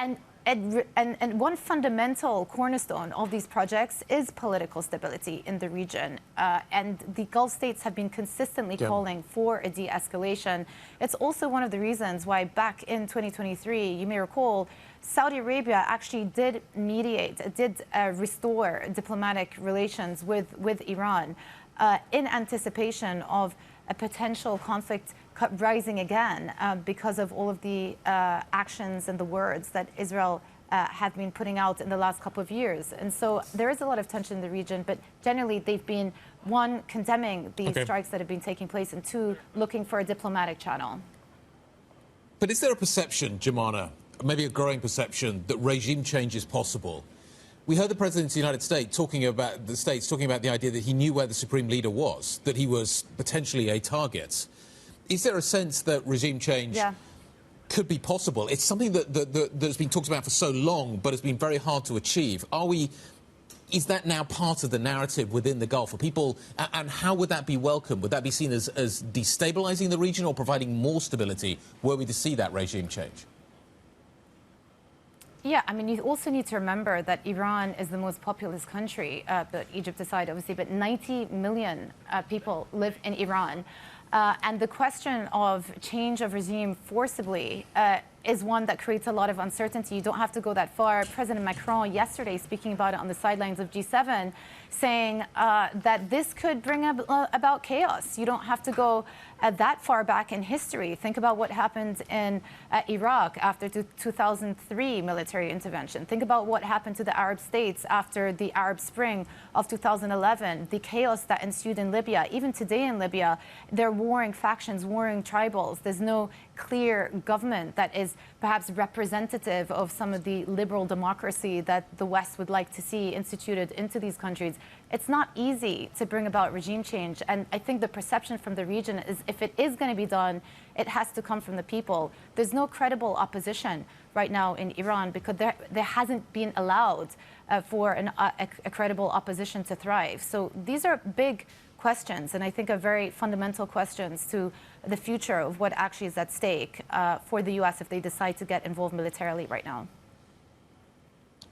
And And one fundamental cornerstone of these projects is political stability in the region. And the Gulf states have been consistently calling for a de-escalation. It's also one of the reasons why back in 2023, you may recall, Saudi Arabia actually did mediate, did restore diplomatic relations with Iran in anticipation of a potential conflict rising again because of all of the actions and the words that Israel have been putting out in the last couple of years. And so there is a lot of tension in the region, but generally they've been, one, condemning the strikes that have been taking place, and two, looking for a diplomatic channel. But is there a perception, Jemana, maybe a growing perception, that regime change is possible? We heard the President of the United States talking about the idea that he knew where the Supreme Leader was, that he was potentially a target. Is there a sense that regime change could be possible? It's something that's been talked about for so long, but has been very hard to achieve. Is that now part of the narrative within the Gulf for people? And how would that be welcomed? Would that be seen as destabilizing the region or providing more stability were we to see that regime change? Yeah, I mean, you also need to remember that Iran is the most populous country, but Egypt aside, obviously, but 90 million people live in Iran. And the question of change of regime forcibly is one that creates a lot of uncertainty. You don't have to go that far. President Macron yesterday speaking about it on the sidelines of G7, saying that this could bring about chaos. You don't have to go that far back in history. Think about what happened in Iraq after the 2003 military intervention. Think about what happened to the Arab states after the Arab Spring of 2011, the chaos that ensued in Libya. Even today in Libya, there are warring factions, warring tribals. There's no clear government that is perhaps representative of some of the liberal democracy that the West would like to see instituted into these countries. It's not easy to bring about regime change. And I think the perception from the region is if it is going to be done, it has to come from the people. There's no credible opposition right now in Iran because there hasn't been allowed for a credible opposition to thrive. So these are big questions, and I think are very fundamental questions to the future of what actually is at stake for the U.S. if they decide to get involved militarily right now.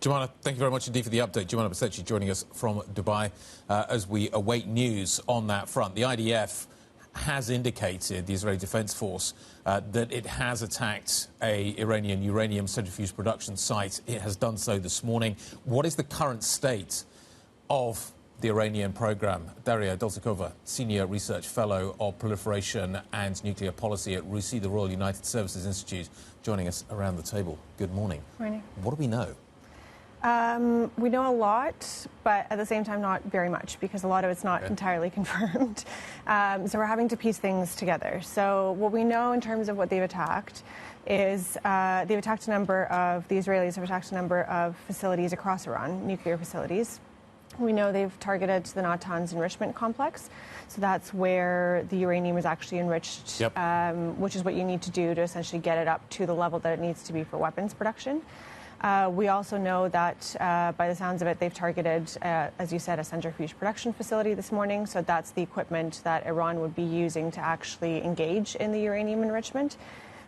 Jemana, thank you very much indeed for the update. Jemana Basetchi joining us from Dubai as we await news on that front. The IDF has indicated, the Israeli Defense Force, that it has attacked a Iranian uranium centrifuge production site. It has done so this morning. What is the current state of the Iranian program? Daria Dolzikova, Senior Research Fellow of Proliferation and Nuclear Policy at RUSI, the Royal United Services Institute, joining us around the table. Good morning. Morning. What do we know? We know a lot, but at the same time not very much because a lot of it's not entirely confirmed. So we're having to piece things together. So what we know in terms of what they've attacked is the Israelis have attacked a number of facilities across Iran, nuclear facilities. We know they've targeted the Natanz enrichment complex. So that's where the uranium is actually enriched, which is what you need to do to essentially get it up to the level that it needs to be for weapons production. We also know that, by the sounds of it, they've targeted, as you said, a centrifuge production facility this morning. So that's the equipment that Iran would be using to actually engage in the uranium enrichment.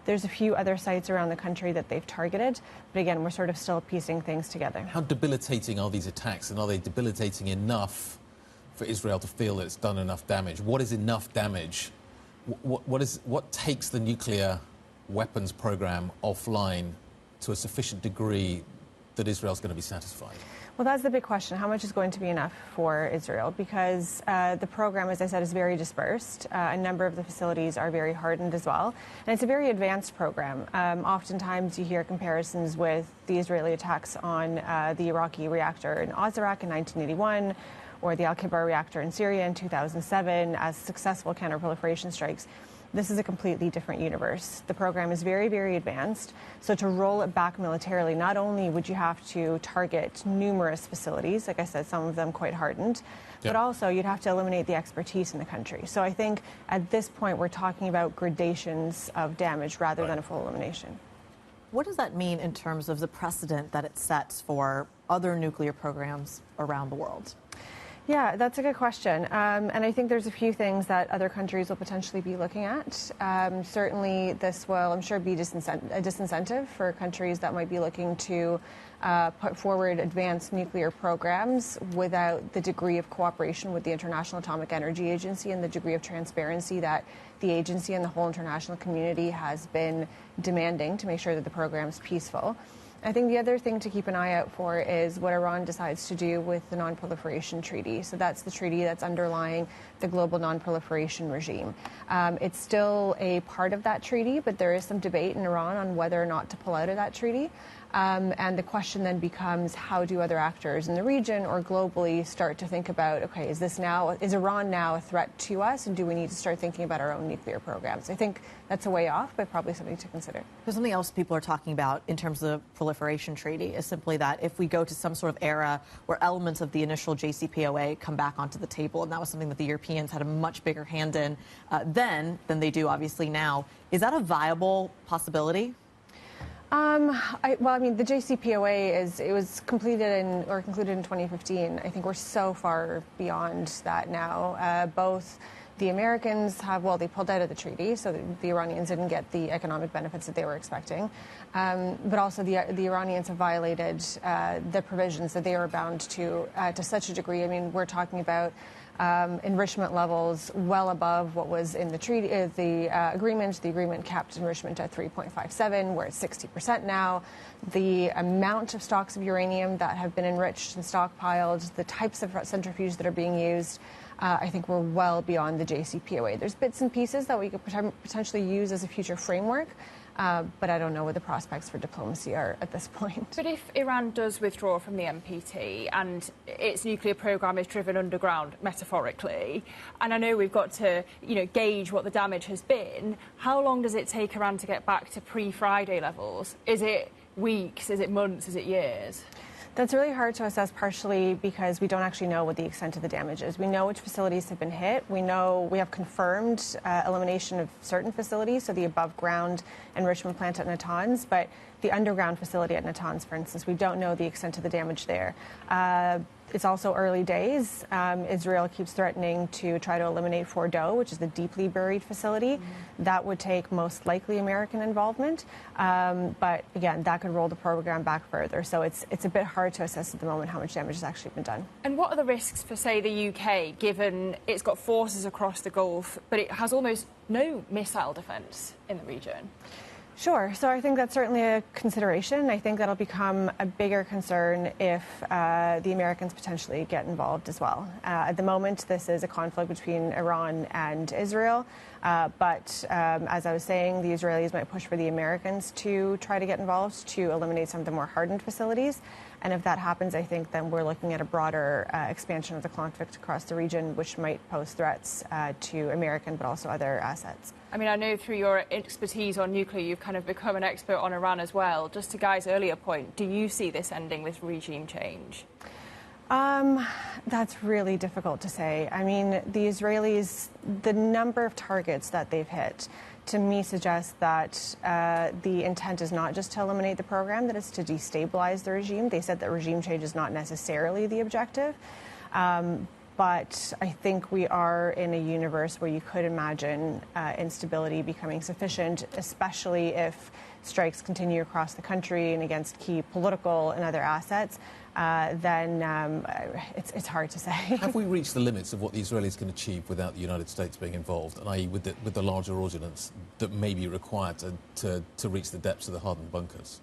There's a few other sites around the country that they've targeted. But again, we're sort of still piecing things together. How debilitating are these attacks, and are they debilitating enough for Israel to feel that it's done enough damage? What is enough damage? What takes the nuclear weapons program offline to a sufficient degree that Israel's going to be satisfied? Well, that's the big question. How much is going to be enough for Israel? Because the program, as I said, is very dispersed. A number of the facilities are very hardened as well. And it's a very advanced program. Oftentimes you hear comparisons with the Israeli attacks on the Iraqi reactor in Ozark in 1981 or the Al-Kibar reactor in Syria in 2007 as successful counterproliferation strikes. This is a completely different universe. The program is very, very advanced. So to roll it back militarily, not only would you have to target numerous facilities, like I said, some of them quite hardened, but also you'd have to eliminate the expertise in the country. So I think at this point we're talking about gradations of damage rather than a full elimination. What does that mean in terms of the precedent that it sets for other nuclear programs around the world? Yeah, that's a good question. And I think there's a few things that other countries will potentially be looking at. Certainly, this will, I'm sure, be a disincentive for countries that might be looking to put forward advanced nuclear programs without the degree of cooperation with the International Atomic Energy Agency and the degree of transparency that the agency and the whole international community has been demanding to make sure that the program's peaceful. I think the other thing to keep an eye out for is what Iran decides to do with the Non-Proliferation Treaty. So that's the treaty that's underlying the global non-proliferation regime. It's still a part of that treaty, but there is some debate in Iran on whether or not to pull out of that treaty. And the question then becomes, how do other actors in the region or globally start to think about, okay, is Iran now a threat to us, and do we need to start thinking about our own nuclear programs? I think that's a way off, but probably something to consider. There's something else people are talking about in terms of the proliferation treaty is simply that if we go to some sort of era where elements of the initial JCPOA come back onto the table, and that was something that the Europeans had a much bigger hand in then than they do obviously now, is that a viable possibility? The JCPOA it was concluded in 2015. I think we're so far beyond that now. Both the Americans they pulled out of the treaty, so the Iranians didn't get the economic benefits that they were expecting. But also the Iranians have violated the provisions that they were bound to such a degree. I mean, we're talking about enrichment levels well above what was in the treaty, the agreement. The agreement capped enrichment at 3.57. We're at 60% now. The amount of stocks of uranium that have been enriched and stockpiled, the types of centrifuges that are being used, I think we're well beyond the JCPOA. There's bits and pieces that we could potentially use as a future framework. But I don't know what the prospects for diplomacy are at this point. But if Iran does withdraw from the NPT and its nuclear program is driven underground, metaphorically, and I know we've got to, gauge what the damage has been, how long does it take Iran to get back to pre-Friday levels? Is it weeks? Is it months? Is it years? That's really hard to assess, partially because we don't actually know what the extent of the damage is. We know which facilities have been hit. We have confirmed elimination of certain facilities, so the above-ground enrichment plant at Natanz, but the underground facility at Natanz, for instance, we don't know the extent of the damage there. It's also early days. Israel keeps threatening to try to eliminate Fordo, which is the deeply buried facility. That would take most likely American involvement. But again, that could roll the program back further. So it's a bit hard to assess at the moment how much damage has actually been done. And what are the risks for, say, the UK, given it's got forces across the Gulf, but it has almost no missile defence in the region? Sure. So I think that's certainly a consideration. I think that'll become a bigger concern if the Americans potentially get involved as well. At the moment, this is a conflict between Iran and Israel. But as I was saying, the Israelis might push for the Americans to try to get involved to eliminate some of the more hardened facilities. And if that happens, I think then we're looking at a broader expansion of the conflict across the region, which might pose threats to American but also other assets. I mean, I know through your expertise on nuclear, you've kind of become an expert on Iran as well. Just to Guy's earlier point, do you see this ending with regime change? That's really difficult to say. I mean, the Israelis, the number of targets that they've hit, to me suggests that the intent is not just to eliminate the program, that it's to destabilize the regime. They said that regime change is not necessarily the objective. But I think we are in a universe where you could imagine instability becoming sufficient, especially if strikes continue across the country and against key political and other assets. Then it's hard to say. Have we reached the limits of what the Israelis can achieve without the United States being involved, and i.e. with the larger ordnance that may be required to reach the depths of the hardened bunkers?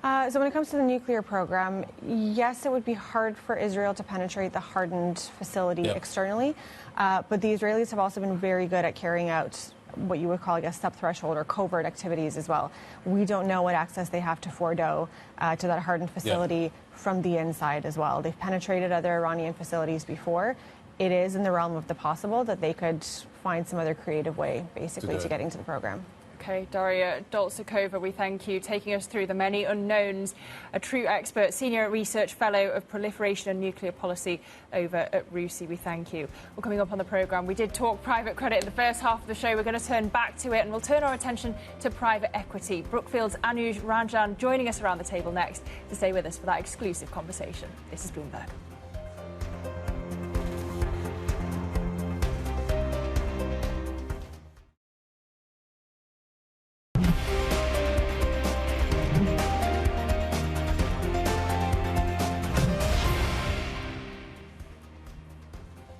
So when it comes to the nuclear program, yes, it would be hard for Israel to penetrate the hardened facility externally. But the Israelis have also been very good at carrying out what you would call, I guess, subthreshold or covert activities as well. We don't know what access they have to Fordo, to that hardened facility from the inside as well. They've penetrated other Iranian facilities before. It is in the realm of the possible that they could find some other creative way, basically, to getting to the program. Okay, Daria Doltsakova, we thank you, taking us through the many unknowns. A true expert, Senior Research Fellow of Proliferation and Nuclear Policy over at RUSI. We thank you. Well, coming up on the programme, we did talk private credit in the first half of the show. We're going to turn back to it, and we'll turn our attention to private equity. Brookfield's Anuj Ranjan joining us around the table next to stay with us for that exclusive conversation. This is Bloomberg.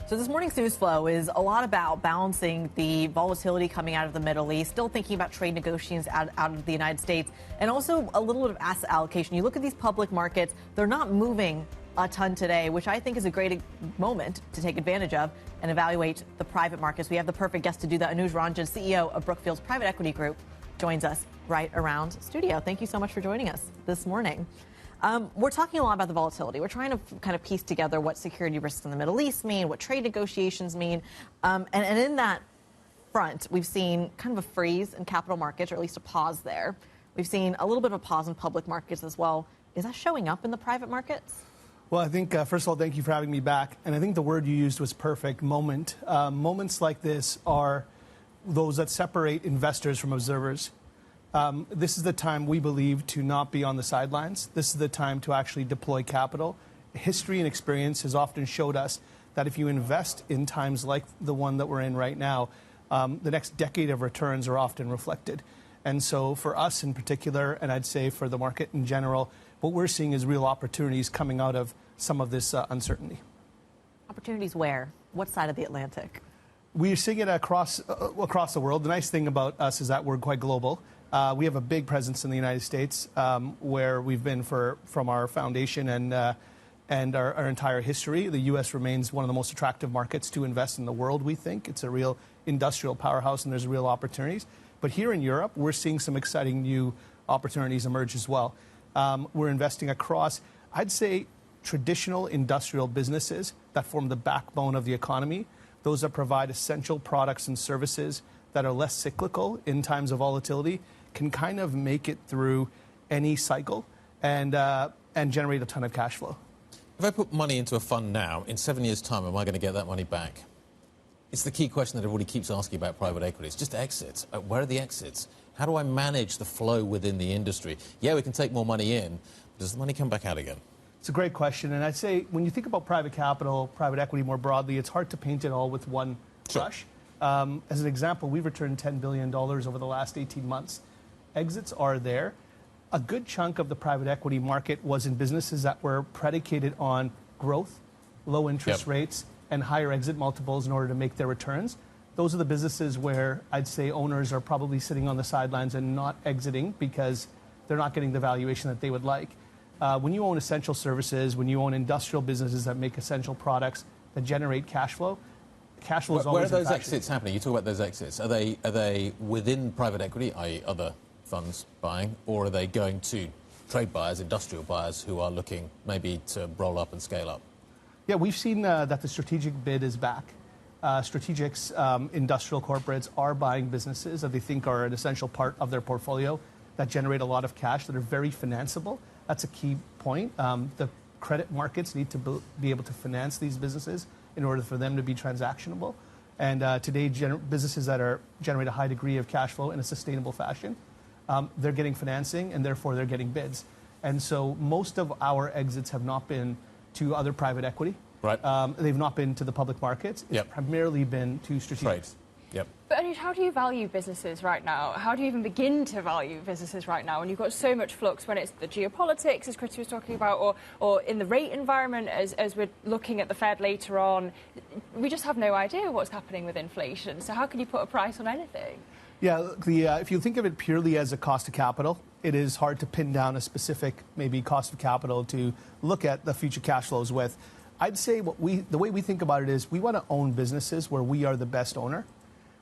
So this morning's news flow is a lot about balancing the volatility coming out of the Middle East, still thinking about trade negotiations out of the United States, and also a little bit of asset allocation. You look at these public markets, they're not moving a ton today, which I think is a great moment to take advantage of and evaluate the private markets. We have the perfect guest to do that. Anuj, Ranjan, CEO of Brookfield's private equity group, joins us right around studio. Thank you so much for joining us this morning. We're talking a lot about the volatility. We're trying to kind of piece together what security risks in the Middle East mean, what trade negotiations mean. And in that front, we've seen kind of a freeze in capital markets, or at least a pause there. We've seen a little bit of a pause in public markets as well. Is that showing up in the private markets? Well, I think, first of all, thank you for having me back. And I think the word you used was perfect, moment. Moments like this are those that separate investors from observers. This is the time, we believe, to not be on the sidelines. This is the time to actually deploy capital. History and experience has often showed us that if you invest in times like the one that we're in right now, the next decade of returns are often reflected. And so for us in particular, and I'd say for the market in general, what we're seeing is real opportunities coming out of some of this uncertainty. Opportunities where? What side of the Atlantic? We're seeing it across the world. The nice thing about us is that we're quite global. We have a big presence in the United States, where we've been from our foundation and our entire history. The U.S. remains one of the most attractive markets to invest in the world, we think. It's a real industrial powerhouse, and there's real opportunities. But here in Europe, we're seeing some exciting new opportunities emerge as well. We're investing across, I'd say, traditional industrial businesses that form the backbone of the economy, those that provide essential products and services that are less cyclical in times of volatility, can kind of make it through any cycle and generate a ton of cash flow. If I put money into a fund now, in 7 years' time, am I going to get that money back? It's the key question that everybody keeps asking about private equities. Just exits. Where are the exits? How do I manage the flow within the industry? Yeah, we can take more money in. Does the money come back out again? It's a great question. And I'd say when you think about private capital, private equity more broadly, it's hard to paint it all with one brush. As an example, we've returned $10 billion over the last 18 months. Exits are there. A good chunk of the private equity market was in businesses that were predicated on growth, low interest rates, and higher exit multiples in order to make their returns. Those are the businesses where I'd say owners are probably sitting on the sidelines and not exiting because they're not getting the valuation that they would like. When you own essential services, when you own industrial businesses that make essential products that generate cash flow is always Where are those exits happening? You talk about those exits. Are they within private equity, i.e. other funds buying, or are they going to trade buyers, industrial buyers who are looking maybe to roll up and scale up? Yeah, we've seen that the strategic bid is back. Strategics, industrial corporates are buying businesses that they think are an essential part of their portfolio that generate a lot of cash, that are very financeable. That's a key point. The credit markets need to be able to finance these businesses in order for them to be transactionable. And today, businesses that generate a high degree of cash flow in a sustainable fashion, they're getting financing, and therefore they're getting bids. And so most of our exits have not been to other private equity. Right. They've not been to the public markets. It's primarily been to strategics. Yep. But Anuj, how do you value businesses right now? How do you even begin to value businesses right now when you've got so much flux, when it's the geopolitics, as Kriti was talking about, or in the rate environment, as we're looking at the Fed later on? We just have no idea what's happening with inflation. So how can you put a price on anything? Yeah, if you think of it purely as a cost of capital, it is hard to pin down a specific maybe cost of capital to look at the future cash flows with. I'd say the way we think about it is we want to own businesses where we are the best owner,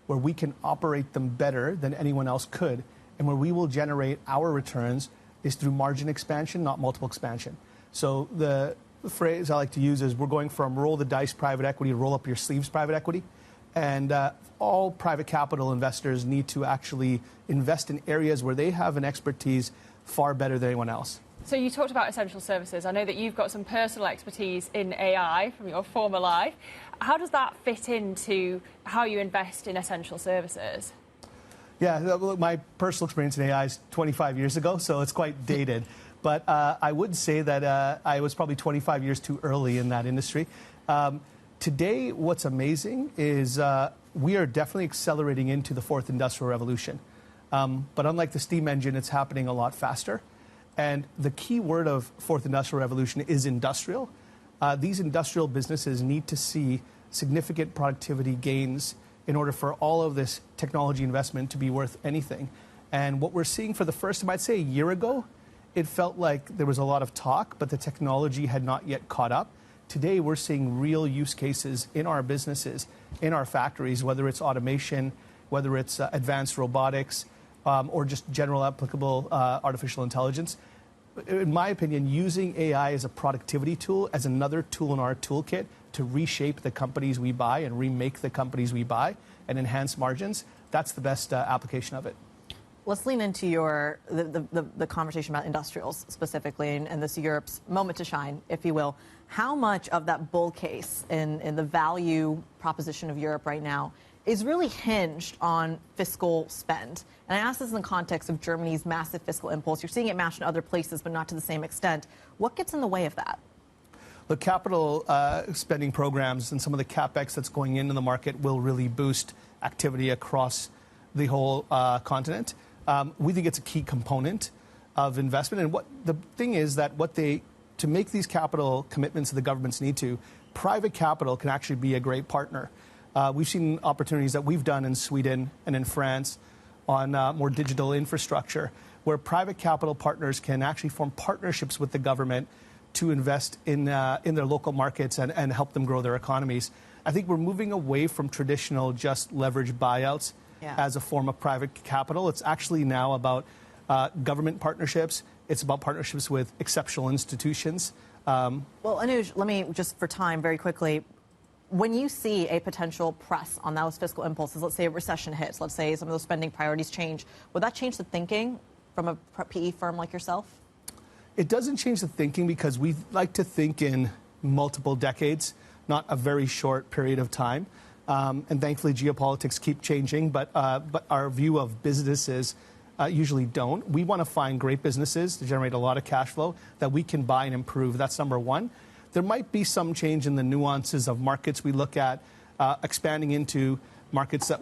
where we can operate them better than anyone else could, and where we will generate our returns is through margin expansion, not multiple expansion. So the phrase I like to use is we're going from roll the dice private equity to roll up your sleeves private equity. And all private capital investors need to actually invest in areas where they have an expertise far better than anyone else. So you talked about essential services. I know that you've got some personal expertise in AI from your former life. How does that fit into how you invest in essential services? Yeah, look, my personal experience in AI is 25 years ago, so it's quite dated. But I would say that I was probably 25 years too early in that industry. Today, what's amazing is we are definitely accelerating into the fourth industrial revolution. But unlike the steam engine, it's happening a lot faster. And the key word of fourth industrial revolution is industrial. These industrial businesses need to see significant productivity gains in order for all of this technology investment to be worth anything. And what we're seeing for the first time, I'd say a year ago, it felt like there was a lot of talk, but the technology had not yet caught up. Today, we're seeing real use cases in our businesses, in our factories, whether it's automation, whether it's advanced robotics, or just general applicable artificial intelligence. In my opinion, using AI as a productivity tool, as another tool in our toolkit to reshape the companies we buy and remake the companies we buy and enhance margins, that's the best application of it. Let's lean into the conversation about industrials specifically, and this Europe's moment to shine, if you will. How much of that bull case in the value proposition of Europe right now is really hinged on fiscal spend? And I ask this in the context of Germany's massive fiscal impulse. You're seeing it matched in other places, but not to the same extent. What gets in the way of that? The capital spending programs and some of the capex that's going into the market will really boost activity across the whole continent. We think it's a key component of investment. And what the thing is that to make these capital commitments that the governments need to, private capital can actually be a great partner. We've seen opportunities that we've done in Sweden and in France on more digital infrastructure, where private capital partners can actually form partnerships with the government to invest in their local markets and help them grow their economies. I think we're moving away from traditional just leveraged buyouts as a form of private capital. It's actually now about government partnerships. It's about partnerships with exceptional institutions. Well, Anuj, let me just for time very quickly. When you see a potential press on those fiscal impulses, let's say a recession hits, let's say some of those spending priorities change, would that change the thinking from a PE firm like yourself? It doesn't change the thinking because we like to think in multiple decades, not a very short period of time. And thankfully, geopolitics keep changing, but our view of businesses usually don't. We want to find great businesses to generate a lot of cash flow that we can buy and improve. That's number one. There might be some change in the nuances of markets we look at, expanding into markets that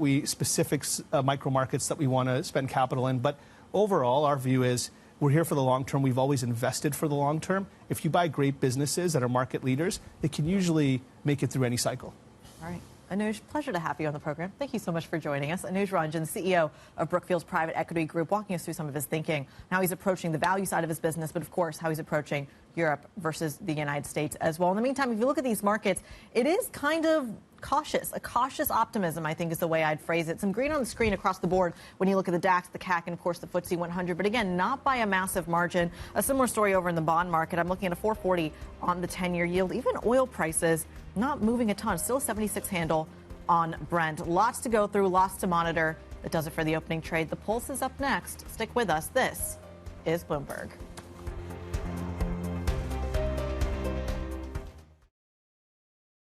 micro markets that we want to spend capital in. But overall, our view is we're here for the long term. We've always invested for the long term. If you buy great businesses that are market leaders, they can usually make it through any cycle. All right. Anuj, pleasure to have you on the program. Thank you so much for joining us. Anuj Ranjan, CEO of Brookfield's private equity group, walking us through some of his thinking, how he's approaching the value side of his business, but of course, how he's approaching Europe versus the United States as well. In the meantime, if you look at these markets, it is kind of cautious. A cautious optimism, I think, is the way I'd phrase it. Some green on the screen across the board when you look at the DAX, the CAC, and of course the FTSE 100. But again, not by a massive margin. A similar story over in the bond market. I'm looking at a 440 on the 10-year yield. Even oil prices not moving a ton. Still a 76 handle on Brent. Lots to go through, lots to monitor. That does it for the opening trade. The Pulse is up next. Stick with us. This is Bloomberg.